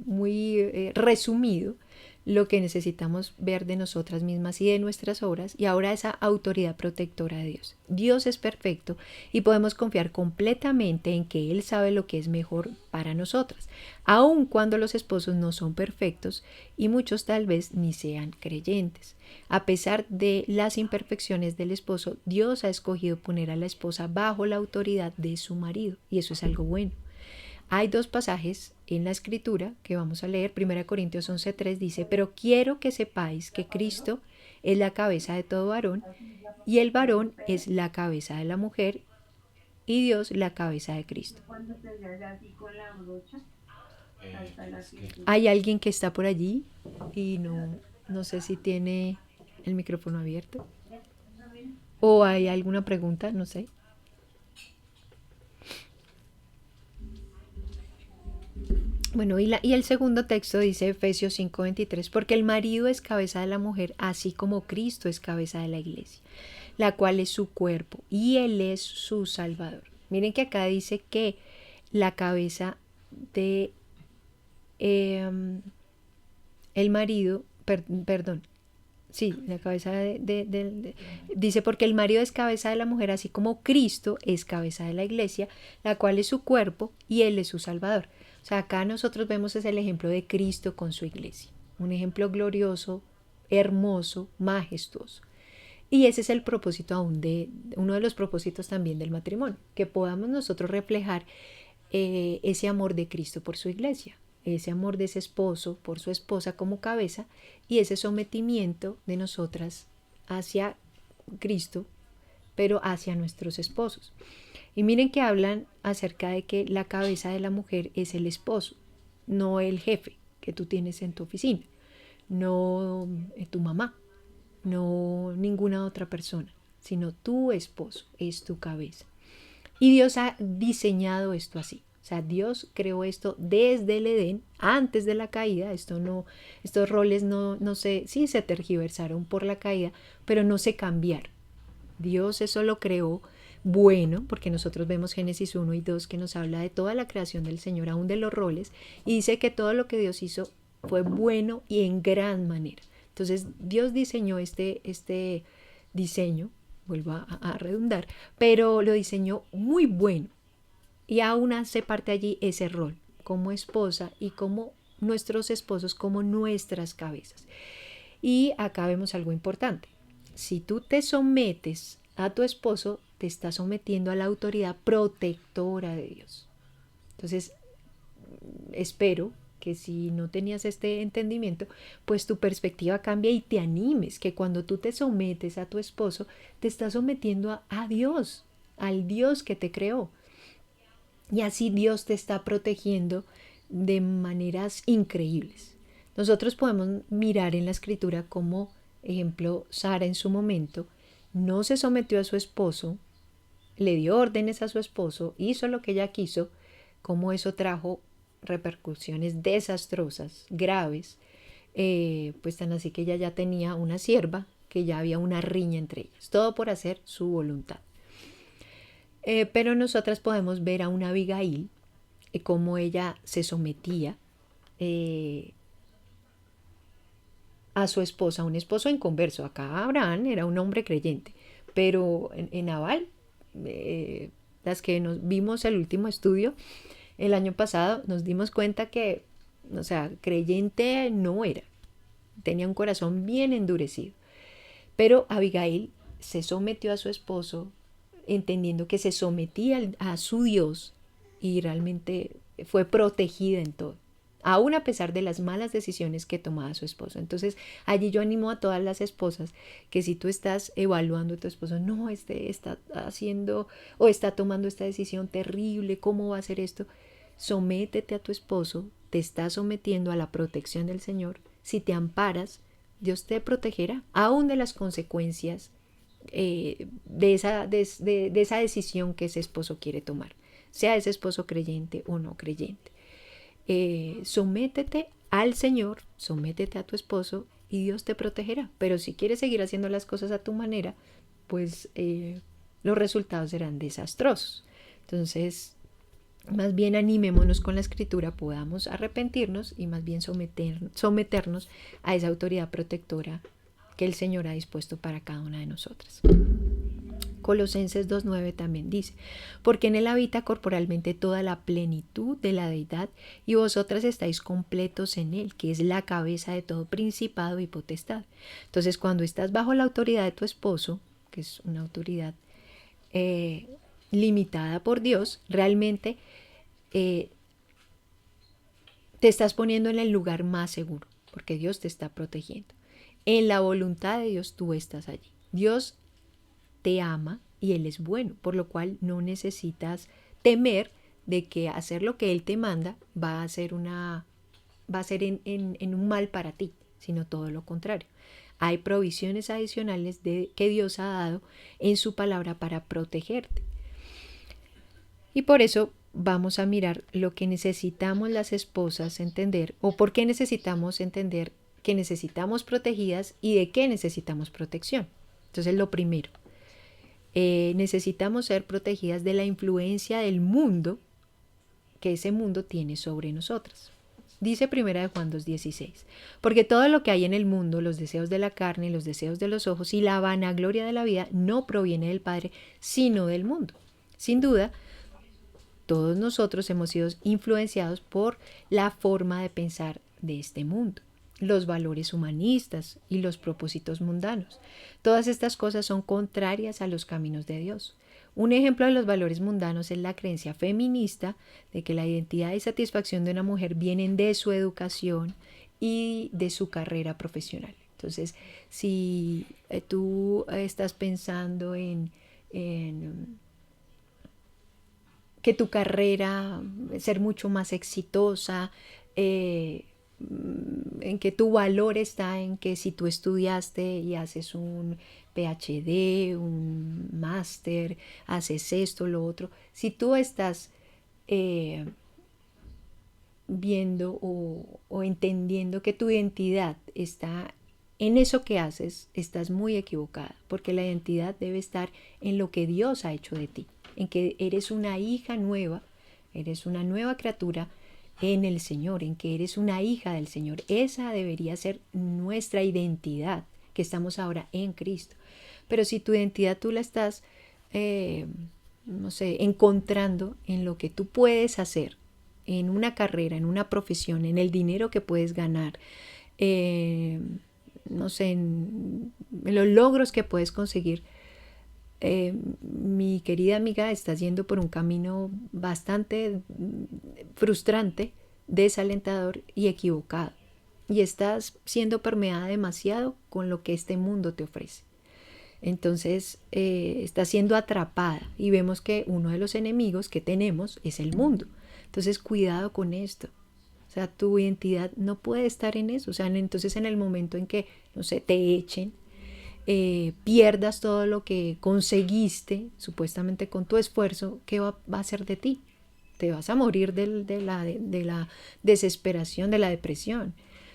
resumido, lo que necesitamos ver de nosotras mismas y de nuestras obras, y ahora esa autoridad protectora de Dios. Dios es perfecto y podemos confiar completamente en que Él sabe lo que es mejor para nosotras, aun cuando los esposos no son perfectos y muchos tal vez ni sean creyentes. A pesar de las imperfecciones del esposo, Dios ha escogido poner a la esposa bajo la autoridad de su marido, y eso es algo bueno. Hay dos pasajes en la escritura que vamos a leer. 1 Corintios 11:3 dice, pero quiero que sepáis que Cristo es la cabeza de todo varón y el varón es la cabeza de la mujer y Dios la cabeza de Cristo. Es que Hay alguien que está por allí y no sé si tiene el micrófono abierto o hay alguna pregunta, no sé. Bueno, y el segundo texto dice Efesios 5:23, porque el marido es cabeza de la mujer, así como Cristo es cabeza de la iglesia, la cual es su cuerpo, y Él es su Salvador. Miren que acá dice que la cabeza de el marido, perdón, sí, la cabeza dice, porque el marido es cabeza de la mujer, así como Cristo es cabeza de la iglesia, la cual es su cuerpo, y Él es su Salvador. O sea, acá nosotros vemos es el ejemplo de Cristo con su iglesia. Un ejemplo glorioso, hermoso, majestuoso. Y ese es el propósito aún uno de los propósitos también del matrimonio, que podamos nosotros reflejar ese amor de Cristo por su iglesia, ese amor de ese esposo por su esposa como cabeza y ese sometimiento de nosotras hacia Cristo, pero hacia nuestros esposos. Y miren que hablan acerca de que la cabeza de la mujer es el esposo, no el jefe que tú tienes en tu oficina, no tu mamá, no ninguna otra persona, sino tu esposo es tu cabeza. Y Dios ha diseñado esto así. O sea, Dios creó esto desde el Edén, antes de la caída. Estos roles no se, sí se tergiversaron por la caída, pero no se cambiaron. Dios eso lo creó bueno, porque nosotros vemos Génesis 1 y 2 que nos habla de toda la creación del Señor, aún de los roles, y dice que todo lo que Dios hizo fue bueno y en gran manera. Entonces Dios diseñó este diseño, vuelvo a redundar, pero lo diseñó muy bueno y aún hace parte allí ese rol como esposa y como nuestros esposos, como nuestras cabezas. Y acá vemos algo importante. Si tú te sometes a tu esposo, te estás sometiendo a la autoridad protectora de Dios. Entonces, espero que si no tenías este entendimiento, pues tu perspectiva cambia y te animes, que cuando tú te sometes a tu esposo, te estás sometiendo a Dios, al Dios que te creó. Y así Dios te está protegiendo de maneras increíbles. Nosotros podemos mirar en la escritura como, ejemplo, Sara en su momento no se sometió a su esposo, le dio órdenes a su esposo, hizo lo que ella quiso, como eso trajo repercusiones desastrosas, graves, pues tan así que ella ya tenía una sierva que ya había una riña entre ellas, todo por hacer su voluntad. Pero nosotras podemos ver a una Abigail, cómo ella se sometía a su esposa, un esposo inconverso. Acá Abraham era un hombre creyente, pero en Nabal, las que nos vimos el último estudio el año pasado, nos dimos cuenta que, o sea, creyente no era, tenía un corazón bien endurecido. Pero Abigail se sometió a su esposo, entendiendo que se sometía a su Dios y realmente fue protegida en todo, aún a pesar de las malas decisiones que tomaba su esposo. Entonces, allí yo animo a todas las esposas que si tú estás evaluando a tu esposo, no, está haciendo o está tomando esta decisión terrible, ¿cómo va a hacer esto? Sométete a tu esposo, te estás sometiendo a la protección del Señor. Si te amparas, Dios te protegerá, aún de las consecuencias de esa decisión que ese esposo quiere tomar, sea ese esposo creyente o no creyente. Sométete al Señor, sométete a tu esposo y Dios te protegerá. Pero si quieres seguir haciendo las cosas a tu manera, pues los resultados serán desastrosos. Entonces, más bien animémonos con la escritura, podamos arrepentirnos y más bien someternos a esa autoridad protectora que el Señor ha dispuesto para cada una de nosotras. Colosenses 2:9 también dice, porque en él habita corporalmente toda la plenitud de la deidad y vosotras estáis completos en él, que es la cabeza de todo principado y potestad. Entonces, cuando estás bajo la autoridad de tu esposo, que es una autoridad limitada por Dios, realmente te estás poniendo en el lugar más seguro, porque Dios te está protegiendo. En la voluntad de Dios tú estás allí. Dios te ama y Él es bueno, por lo cual no necesitas temer de que hacer lo que Él te manda va a ser en un mal para ti, sino todo lo contrario. Hay provisiones adicionales que Dios ha dado en su palabra para protegerte. Y por eso vamos a mirar lo que necesitamos las esposas entender, o por qué necesitamos entender que necesitamos protegidas y de qué necesitamos protección. Entonces, lo primero, necesitamos ser protegidas de la influencia del mundo que ese mundo tiene sobre nosotras. Dice 1 Juan 2:16, porque todo lo que hay en el mundo, los deseos de la carne, los deseos de los ojos y la vanagloria de la vida, no proviene del Padre, sino del mundo. Sin duda, todos nosotros hemos sido influenciados por la forma de pensar de este mundo, los valores humanistas y los propósitos mundanos. Todas estas cosas son contrarias a los caminos de Dios. Un ejemplo de los valores mundanos es la creencia feminista de que la identidad y satisfacción de una mujer vienen de su educación y de su carrera profesional. Entonces, si tú estás pensando en que tu carrera, ser mucho más exitosa, en que tu valor está en que si tú estudiaste y haces un PhD, un máster, haces esto, lo otro, si tú estás viendo o entendiendo que tu identidad está en eso que haces, estás muy equivocada, porque la identidad debe estar en lo que Dios ha hecho de ti, en que eres una hija nueva, eres una nueva criatura en el Señor, en que eres una hija del Señor. Esa debería ser nuestra identidad, que estamos ahora en Cristo. Pero si tu identidad tú la estás, encontrando en lo que tú puedes hacer, en una carrera, en una profesión, en el dinero que puedes ganar, en los logros que puedes conseguir, mi querida amiga, estás yendo por un camino bastante frustrante, desalentador y equivocado. Y estás siendo permeada demasiado con lo que este mundo te ofrece. Entonces, estás siendo atrapada y vemos que uno de los enemigos que tenemos es el mundo. Entonces, cuidado con esto. O sea, tu identidad no puede estar en eso. O sea, entonces en el momento en que, te echen, pierdas todo lo que conseguiste, supuestamente con tu esfuerzo, ¿qué va a ser de ti? Te vas a morir de la desesperación, de la depresión,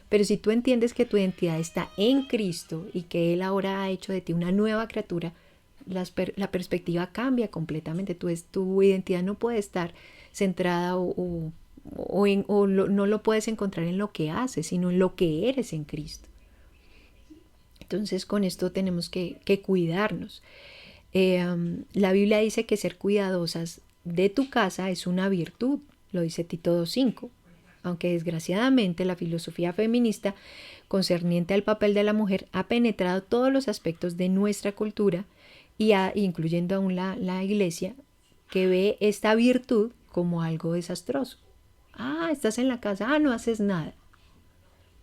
Pero si tú entiendes que tu identidad está en Cristo y que Él ahora ha hecho de ti una nueva criatura, la perspectiva cambia completamente. Tu identidad no puede estar centrada no lo puedes encontrar en lo que haces, sino en lo que eres en Cristo. Entonces con esto tenemos que cuidarnos. La Biblia dice que ser cuidadosas de tu casa es una virtud, lo dice Tito 2:5, aunque desgraciadamente la filosofía feminista concerniente al papel de la mujer ha penetrado todos los aspectos de nuestra cultura y incluyendo aún la iglesia, que ve esta virtud como algo desastroso. Estás en la casa, no haces nada.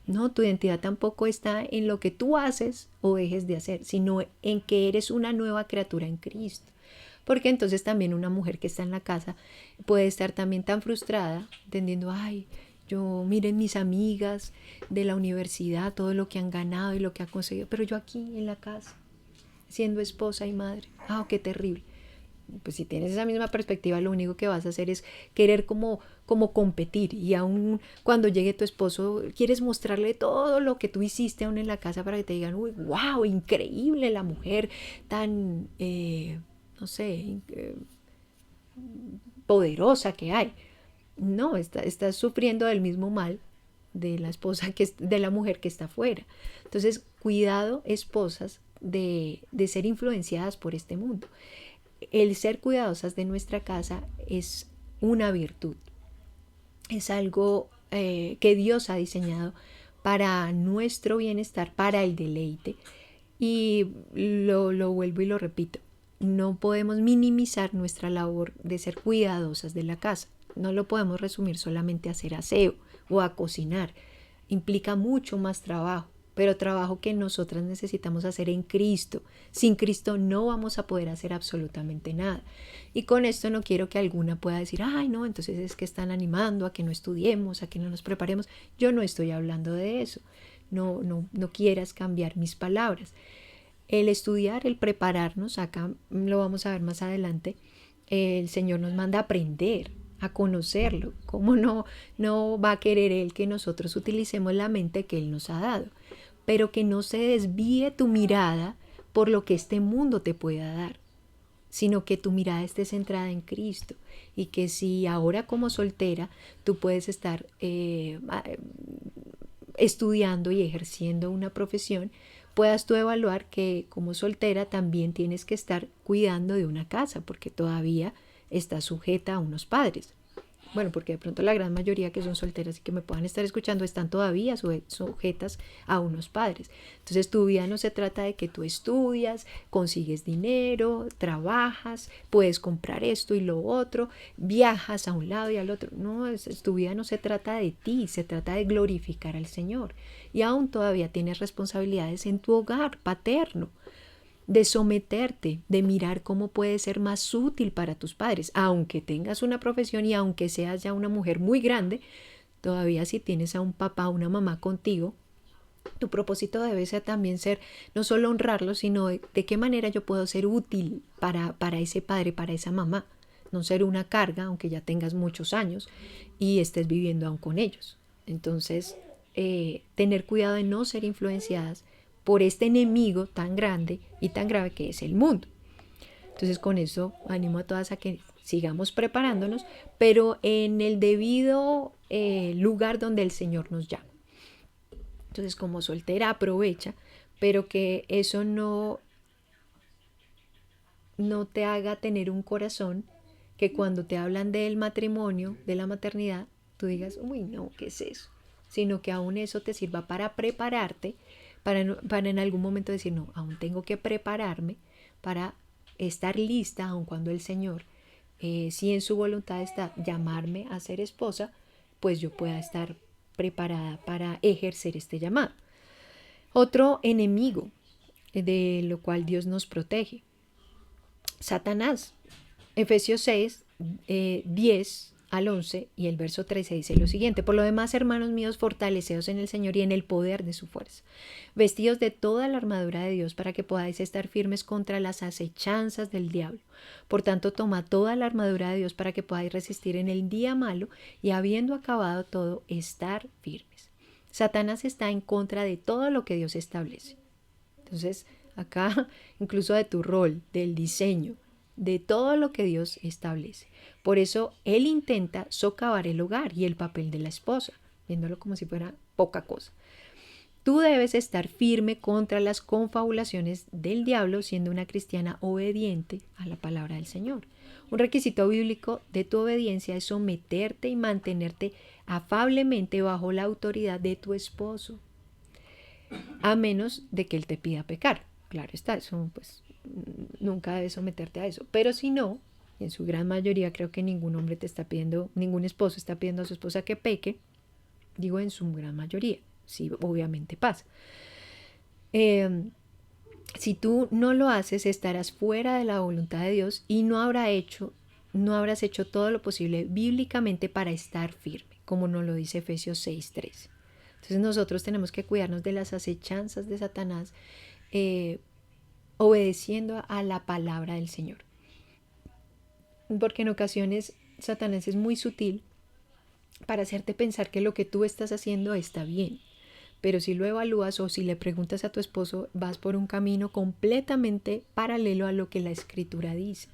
No, tu identidad tampoco está en lo que tú haces o dejes de hacer, sino en que eres una nueva criatura en Cristo. Porque entonces también una mujer que está en la casa puede estar también tan frustrada, entendiendo, yo miren mis amigas de la universidad, todo lo que han ganado y lo que han conseguido, pero yo aquí en la casa, siendo esposa y madre, qué terrible. Pues si tienes esa misma perspectiva, lo único que vas a hacer es querer como competir, y aún cuando llegue tu esposo quieres mostrarle todo lo que tú hiciste aún en la casa para que te digan, uy, wow, increíble la mujer tan, no sé, poderosa que hay. No, estás sufriendo del mismo mal de la esposa de la mujer que está afuera. Entonces, cuidado, esposas, de ser influenciadas por este mundo. El ser cuidadosas de nuestra casa es una virtud, es algo que Dios ha diseñado para nuestro bienestar, para el deleite. Y lo vuelvo y lo repito, no podemos minimizar nuestra labor de ser cuidadosas de la casa. No lo podemos resumir solamente a hacer aseo o a cocinar. Implica mucho más trabajo, pero trabajo que nosotras necesitamos hacer en Cristo. Sin Cristo no vamos a poder hacer absolutamente nada. Y con esto no quiero que alguna pueda decir, no, entonces es que están animando a que no estudiemos, a que no nos preparemos. Yo no estoy hablando de eso. No quieras cambiar mis palabras. El estudiar, el prepararnos, acá lo vamos a ver más adelante, el Señor nos manda a aprender, a conocerlo. ¿Cómo no va a querer Él que nosotros utilicemos la mente que Él nos ha dado? Pero que no se desvíe tu mirada por lo que este mundo te pueda dar, sino que tu mirada esté centrada en Cristo. Y que si ahora como soltera tú puedes estar estudiando y ejerciendo una profesión, puedas tú evaluar que como soltera también tienes que estar cuidando de una casa, porque todavía estás sujeta a unos padres. Bueno, porque de pronto la gran mayoría que son solteras y que me puedan estar escuchando están todavía sujetas a unos padres. Entonces tu vida no se trata de que tú estudias, consigues dinero, trabajas, puedes comprar esto y lo otro, viajas a un lado y al otro. No, tu vida no se trata de ti, se trata de glorificar al Señor. Y aún todavía tienes responsabilidades en tu hogar paterno, de someterte, de mirar cómo puedes ser más útil para tus padres, aunque tengas una profesión y aunque seas ya una mujer muy grande. Todavía si tienes a un papá o una mamá contigo, tu propósito debe ser también ser no solo honrarlo, sino de qué manera yo puedo ser útil para ese padre, para esa mamá, no ser una carga aunque ya tengas muchos años y estés viviendo aún con ellos. Entonces, tener cuidado de no ser influenciadas por este enemigo tan grande y tan grave que es el mundo. Entonces con eso animo a todas a que sigamos preparándonos, pero en el debido lugar donde el Señor nos llama. Entonces como soltera aprovecha, pero que eso no te haga tener un corazón que cuando te hablan del matrimonio, de la maternidad, tú digas, uy, no, ¿qué es eso? Sino que aún eso te sirva para prepararte, para en algún momento decir, no, aún tengo que prepararme para estar lista, aun cuando el Señor, si en su voluntad está llamarme a ser esposa, pues yo pueda estar preparada para ejercer este llamado. Otro enemigo de lo cual Dios nos protege, Satanás. Efesios 6, 10 al 11 y el verso 13 dice lo siguiente: por lo demás, hermanos míos, fortaleceos en el Señor y en el poder de su fuerza, vestidos de toda la armadura de Dios para que podáis estar firmes contra las acechanzas del diablo. Por tanto, tomad toda la armadura de Dios para que podáis resistir en el día malo y, habiendo acabado todo, estar firmes. Satanás está en contra de todo lo que Dios establece. Entonces, acá, incluso de tu rol, del diseño, de todo lo que Dios establece. Por eso él intenta socavar el hogar y el papel de la esposa, viéndolo como si fuera poca cosa. Tú debes estar firme contra las confabulaciones del diablo, siendo una cristiana obediente a la palabra del Señor. Un requisito bíblico de tu obediencia es someterte y mantenerte afablemente bajo la autoridad de tu esposo, a menos de que él te pida pecar. Claro está, eso pues nunca debes someterte a eso. Pero si no, en su gran mayoría creo que ningún hombre te está pidiendo, ningún esposo está pidiendo a su esposa que peque. Digo en su gran mayoría, sí, obviamente pasa. Si tú no lo haces, estarás fuera de la voluntad de Dios y no habrás hecho todo lo posible bíblicamente para estar firme, como nos lo dice Efesios 6:13. Entonces nosotros tenemos que cuidarnos de las acechanzas de Satanás, obedeciendo a la palabra del Señor. Porque en ocasiones Satanás es muy sutil para hacerte pensar que lo que tú estás haciendo está bien. Pero si lo evalúas o si le preguntas a tu esposo, vas por un camino completamente paralelo a lo que la Escritura dice.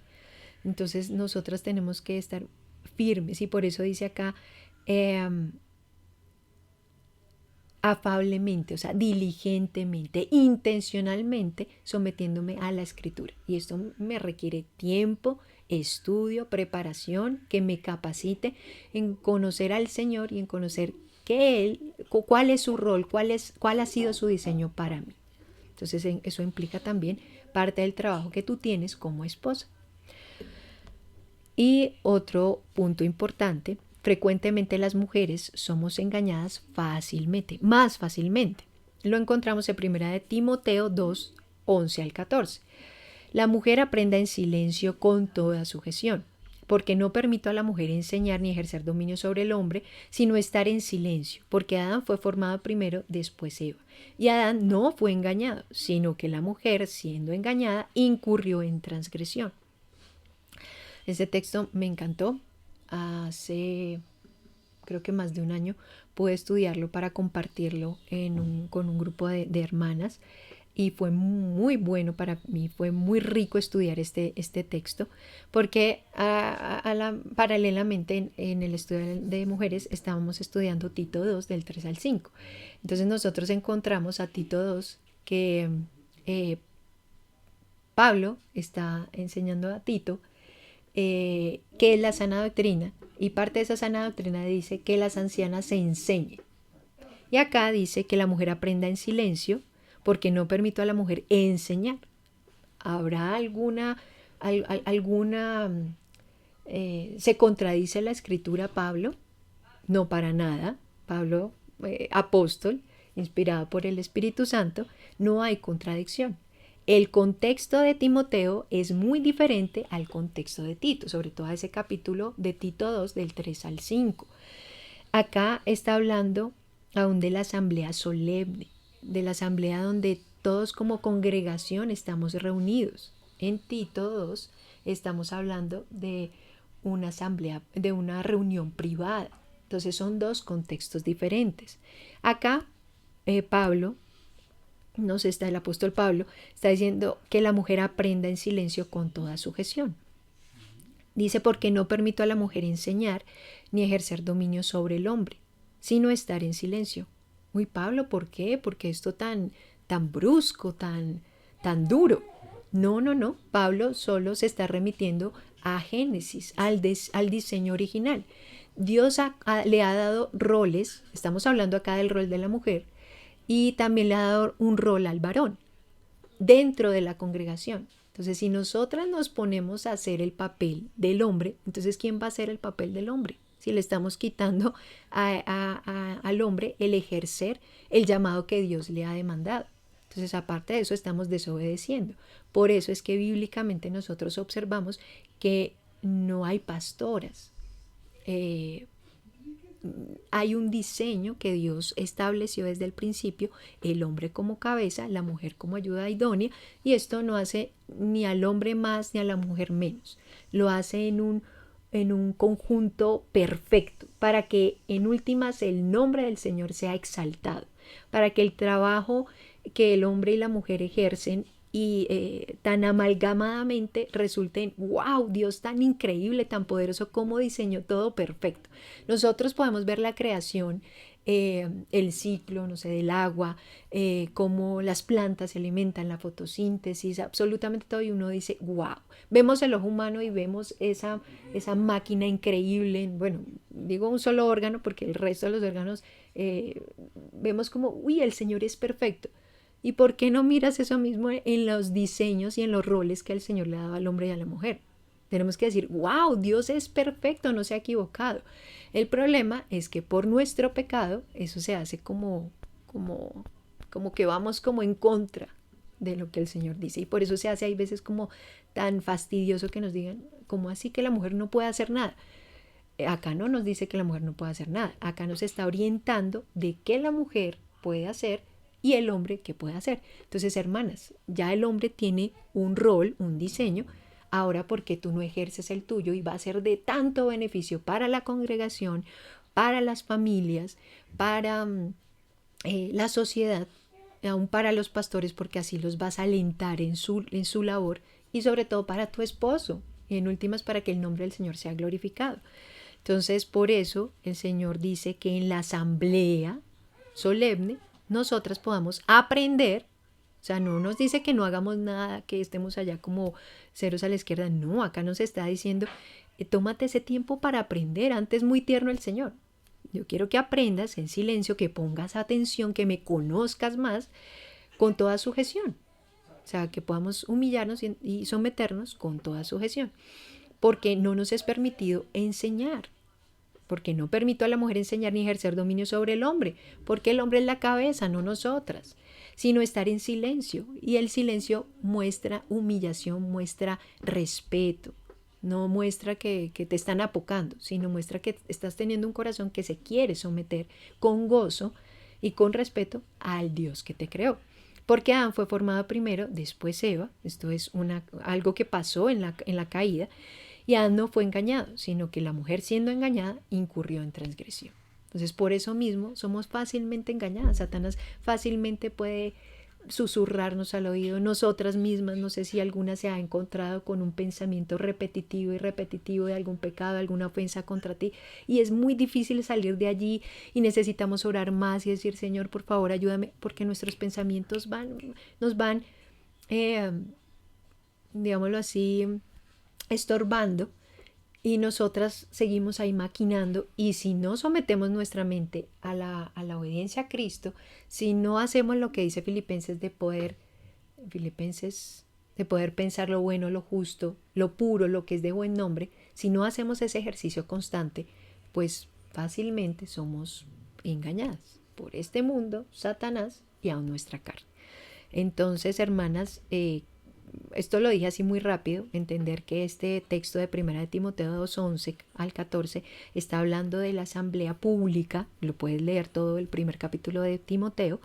Entonces nosotras tenemos que estar firmes y por eso dice acá afablemente, o sea, diligentemente, intencionalmente, sometiéndome a la Escritura. Y esto me requiere tiempo, estudio, preparación, que me capacite en conocer al Señor y en conocer cuál es su rol, cuál ha sido su diseño para mí. Entonces eso implica también parte del trabajo que tú tienes como esposa. Y otro punto importante, frecuentemente las mujeres somos engañadas fácilmente, más fácilmente. Lo encontramos en 1 Timoteo 2, 11 al 14. La mujer aprenda en silencio con toda sujeción, porque no permito a la mujer enseñar ni ejercer dominio sobre el hombre, sino estar en silencio, porque Adán fue formado primero, después Eva. Y Adán no fue engañado, sino que la mujer, siendo engañada, incurrió en transgresión. Este texto me encantó. Hace creo que más de un año pude estudiarlo para compartirlo con un grupo de hermanas y fue muy bueno para mí, fue muy rico estudiar este texto porque paralelamente en el estudio de mujeres estábamos estudiando Tito 2 del 3 al 5. Entonces nosotros encontramos a Tito 2 que Pablo está enseñando a Tito que es la sana doctrina, y parte de esa sana doctrina dice que las ancianas se enseñen. Y acá dice que la mujer aprenda en silencio, porque no permito a la mujer enseñar. ¿Habrá se contradice la escritura, Pablo? No, para nada. Pablo, apóstol, inspirado por el Espíritu Santo, no hay contradicción. El contexto de Timoteo es muy diferente al contexto de Tito, sobre todo a ese capítulo de Tito 2 del 3 al 5. Acá está hablando aún de la asamblea solemne, de la asamblea donde todos como congregación estamos reunidos. En Tito 2 estamos hablando de una asamblea, de una reunión privada. Entonces son dos contextos diferentes. Acá Pablo, el apóstol Pablo está diciendo que la mujer aprenda en silencio con toda sujeción. Dice, porque no permito a la mujer enseñar ni ejercer dominio sobre el hombre, sino estar en silencio. Uy, Pablo, ¿por qué? ¿Por qué esto tan brusco, tan duro? No. Pablo solo se está remitiendo a Génesis, al diseño original. Dios le ha dado roles, estamos hablando acá del rol de la mujer, y también le ha dado un rol al varón dentro de la congregación. Entonces, si nosotras nos ponemos a hacer el papel del hombre, entonces ¿quién va a hacer el papel del hombre? Si le estamos quitando al hombre el ejercer el llamado que Dios le ha demandado. Entonces, aparte de eso, estamos desobedeciendo. Por eso es que bíblicamente nosotros observamos que no hay pastoras. Hay un diseño que Dios estableció desde el principio, el hombre como cabeza, la mujer como ayuda idónea, y esto no hace ni al hombre más ni a la mujer menos. Lo hace en en un conjunto perfecto, para que en últimas el nombre del Señor sea exaltado, para que el trabajo que el hombre y la mujer ejercen y tan amalgamadamente resulten, wow, Dios tan increíble, tan poderoso, como diseñó todo perfecto. Nosotros podemos ver la creación, el ciclo, no sé, del agua, cómo las plantas se alimentan, la fotosíntesis, absolutamente todo, y uno dice, wow, vemos el ojo humano y vemos esa máquina increíble, bueno, digo un solo órgano porque el resto de los órganos vemos como, uy, el Señor es perfecto. ¿Y por qué no miras eso mismo en los diseños y en los roles que el Señor le ha dado al hombre y a la mujer? Tenemos que decir, wow, Dios es perfecto, no se ha equivocado. El problema es que por nuestro pecado eso se hace como que vamos como en contra de lo que el Señor dice. Y por eso se hace, hay veces como tan fastidioso que nos digan, ¿cómo así que la mujer no puede hacer nada? Acá no nos dice que la mujer no puede hacer nada. Acá nos está orientando de qué la mujer puede hacer y el hombre qué puede hacer. Entonces, hermanas, ya el hombre tiene un rol, un diseño. Ahora, ¿por qué tú no ejerces el tuyo? Y va a ser de tanto beneficio para la congregación, para las familias, para la sociedad, aún para los pastores, porque así los vas a alentar en su labor, y sobre todo para tu esposo, y en últimas para que el nombre del Señor sea glorificado. Entonces, por eso el Señor dice que en la asamblea solemne nosotras podamos aprender. O sea, no nos dice que no hagamos nada, que estemos allá como ceros a la izquierda. No, acá nos está diciendo, tómate ese tiempo para aprender. Antes muy tierno el Señor. Yo quiero que aprendas en silencio, que pongas atención, que me conozcas más con toda sujeción. O sea, que podamos humillarnos y someternos con toda sujeción. Porque no nos es permitido enseñar. Porque no permito a la mujer enseñar ni ejercer dominio sobre el hombre. Porque el hombre es la cabeza, no nosotras. Sino estar en silencio. Y el silencio muestra humillación, muestra respeto. No muestra que te están apocando, sino muestra que estás teniendo un corazón que se quiere someter con gozo y con respeto al Dios que te creó. Porque Adán fue formado primero, después Eva. Esto es algo que pasó en la caída. Y Adán no fue engañado, sino que la mujer, siendo engañada, incurrió en transgresión. Entonces, por eso mismo somos fácilmente engañadas. Satanás fácilmente puede susurrarnos al oído. Nosotras mismas, no sé si alguna se ha encontrado con un pensamiento repetitivo y repetitivo de algún pecado, alguna ofensa contra ti, y es muy difícil salir de allí, y necesitamos orar más y decir, Señor, por favor, ayúdame, porque nuestros pensamientos nos van, eh, digámoslo así, estorbando, y nosotras seguimos ahí maquinando. Y si no sometemos nuestra mente a la obediencia a Cristo, si no hacemos lo que dice Filipenses, de poder pensar lo bueno, lo justo, lo puro, lo que es de buen nombre, si no hacemos ese ejercicio constante, pues fácilmente somos engañadas por este mundo, Satanás y aún nuestra carne. Entonces, hermanas, esto lo dije así muy rápido, entender que este texto de 1 de Timoteo 2:11 al 14 está hablando de la asamblea pública. Lo puedes leer todo el primer capítulo de Timoteo,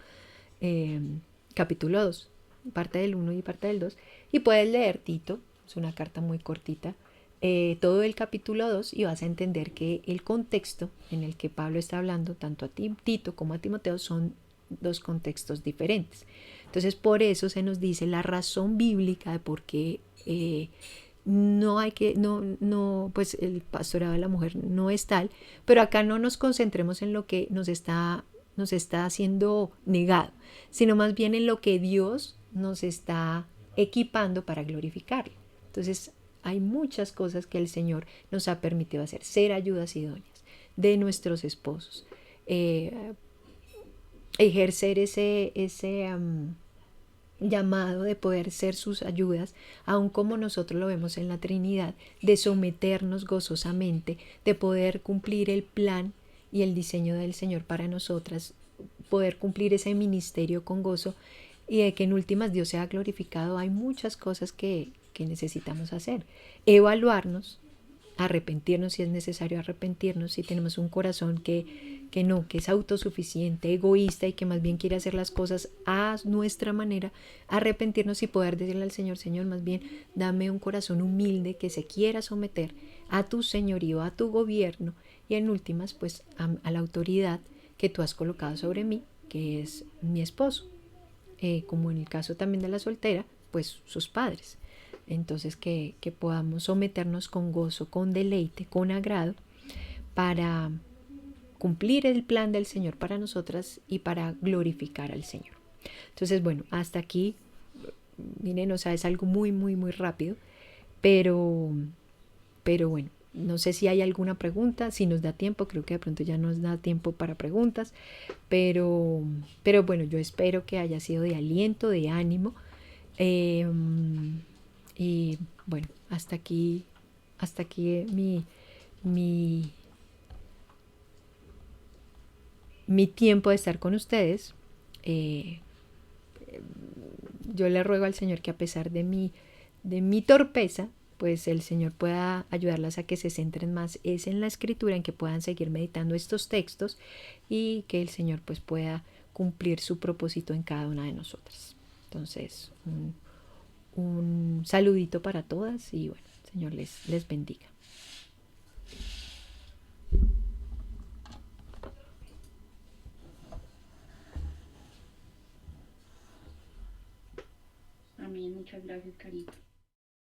capítulo 2, parte del 1 y parte del 2, y puedes leer Tito, es una carta muy cortita, todo el capítulo 2, y vas a entender que el contexto en el que Pablo está hablando, tanto a Tito como a Timoteo, son dos contextos diferentes. Entonces, por eso se nos dice la razón bíblica de por qué no hay que, no, pues el pastorado de la mujer no es tal, pero acá no nos concentremos en lo que nos está siendo negado, sino más bien en lo que Dios nos está equipando para glorificarlo. Entonces, hay muchas cosas que el Señor nos ha permitido hacer, ser ayudas idóneas de nuestros esposos, ejercer ese llamado de poder ser sus ayudas, aun como nosotros lo vemos en la Trinidad, de someternos gozosamente, de poder cumplir el plan y el diseño del Señor para nosotras, poder cumplir ese ministerio con gozo, y de que en últimas Dios sea glorificado. Hay muchas cosas que necesitamos hacer. Evaluarnos, arrepentirnos si es necesario arrepentirnos, si tenemos un corazón que no, que es autosuficiente, egoísta y que más bien quiere hacer las cosas a nuestra manera, arrepentirnos y poder decirle al Señor, Señor, más bien dame un corazón humilde que se quiera someter a tu señorío, a tu gobierno y en últimas pues a la autoridad que tú has colocado sobre mí, que es mi esposo, como en el caso también de la soltera, pues sus padres. Entonces que podamos someternos con gozo, con deleite, con agrado para cumplir el plan del Señor para nosotras y para glorificar al Señor. Entonces, bueno, hasta aquí, miren, o sea, es algo muy, muy, muy rápido, pero, pero bueno, no sé si hay alguna pregunta, si nos da tiempo, creo que de pronto ya nos da tiempo para preguntas, pero, pero bueno, yo espero que haya sido de aliento, de ánimo. eh, y bueno, hasta aquí mi, mi tiempo de estar con ustedes. Eh, yo le ruego al Señor que a pesar de mi torpeza, pues el Señor pueda ayudarlas a que se centren más es en la escritura, en que puedan seguir meditando estos textos y que el Señor pues pueda cumplir su propósito en cada una de nosotras. Entonces, un saludito para todas y bueno, el Señor les bendiga. Amén, muchas gracias, Carito.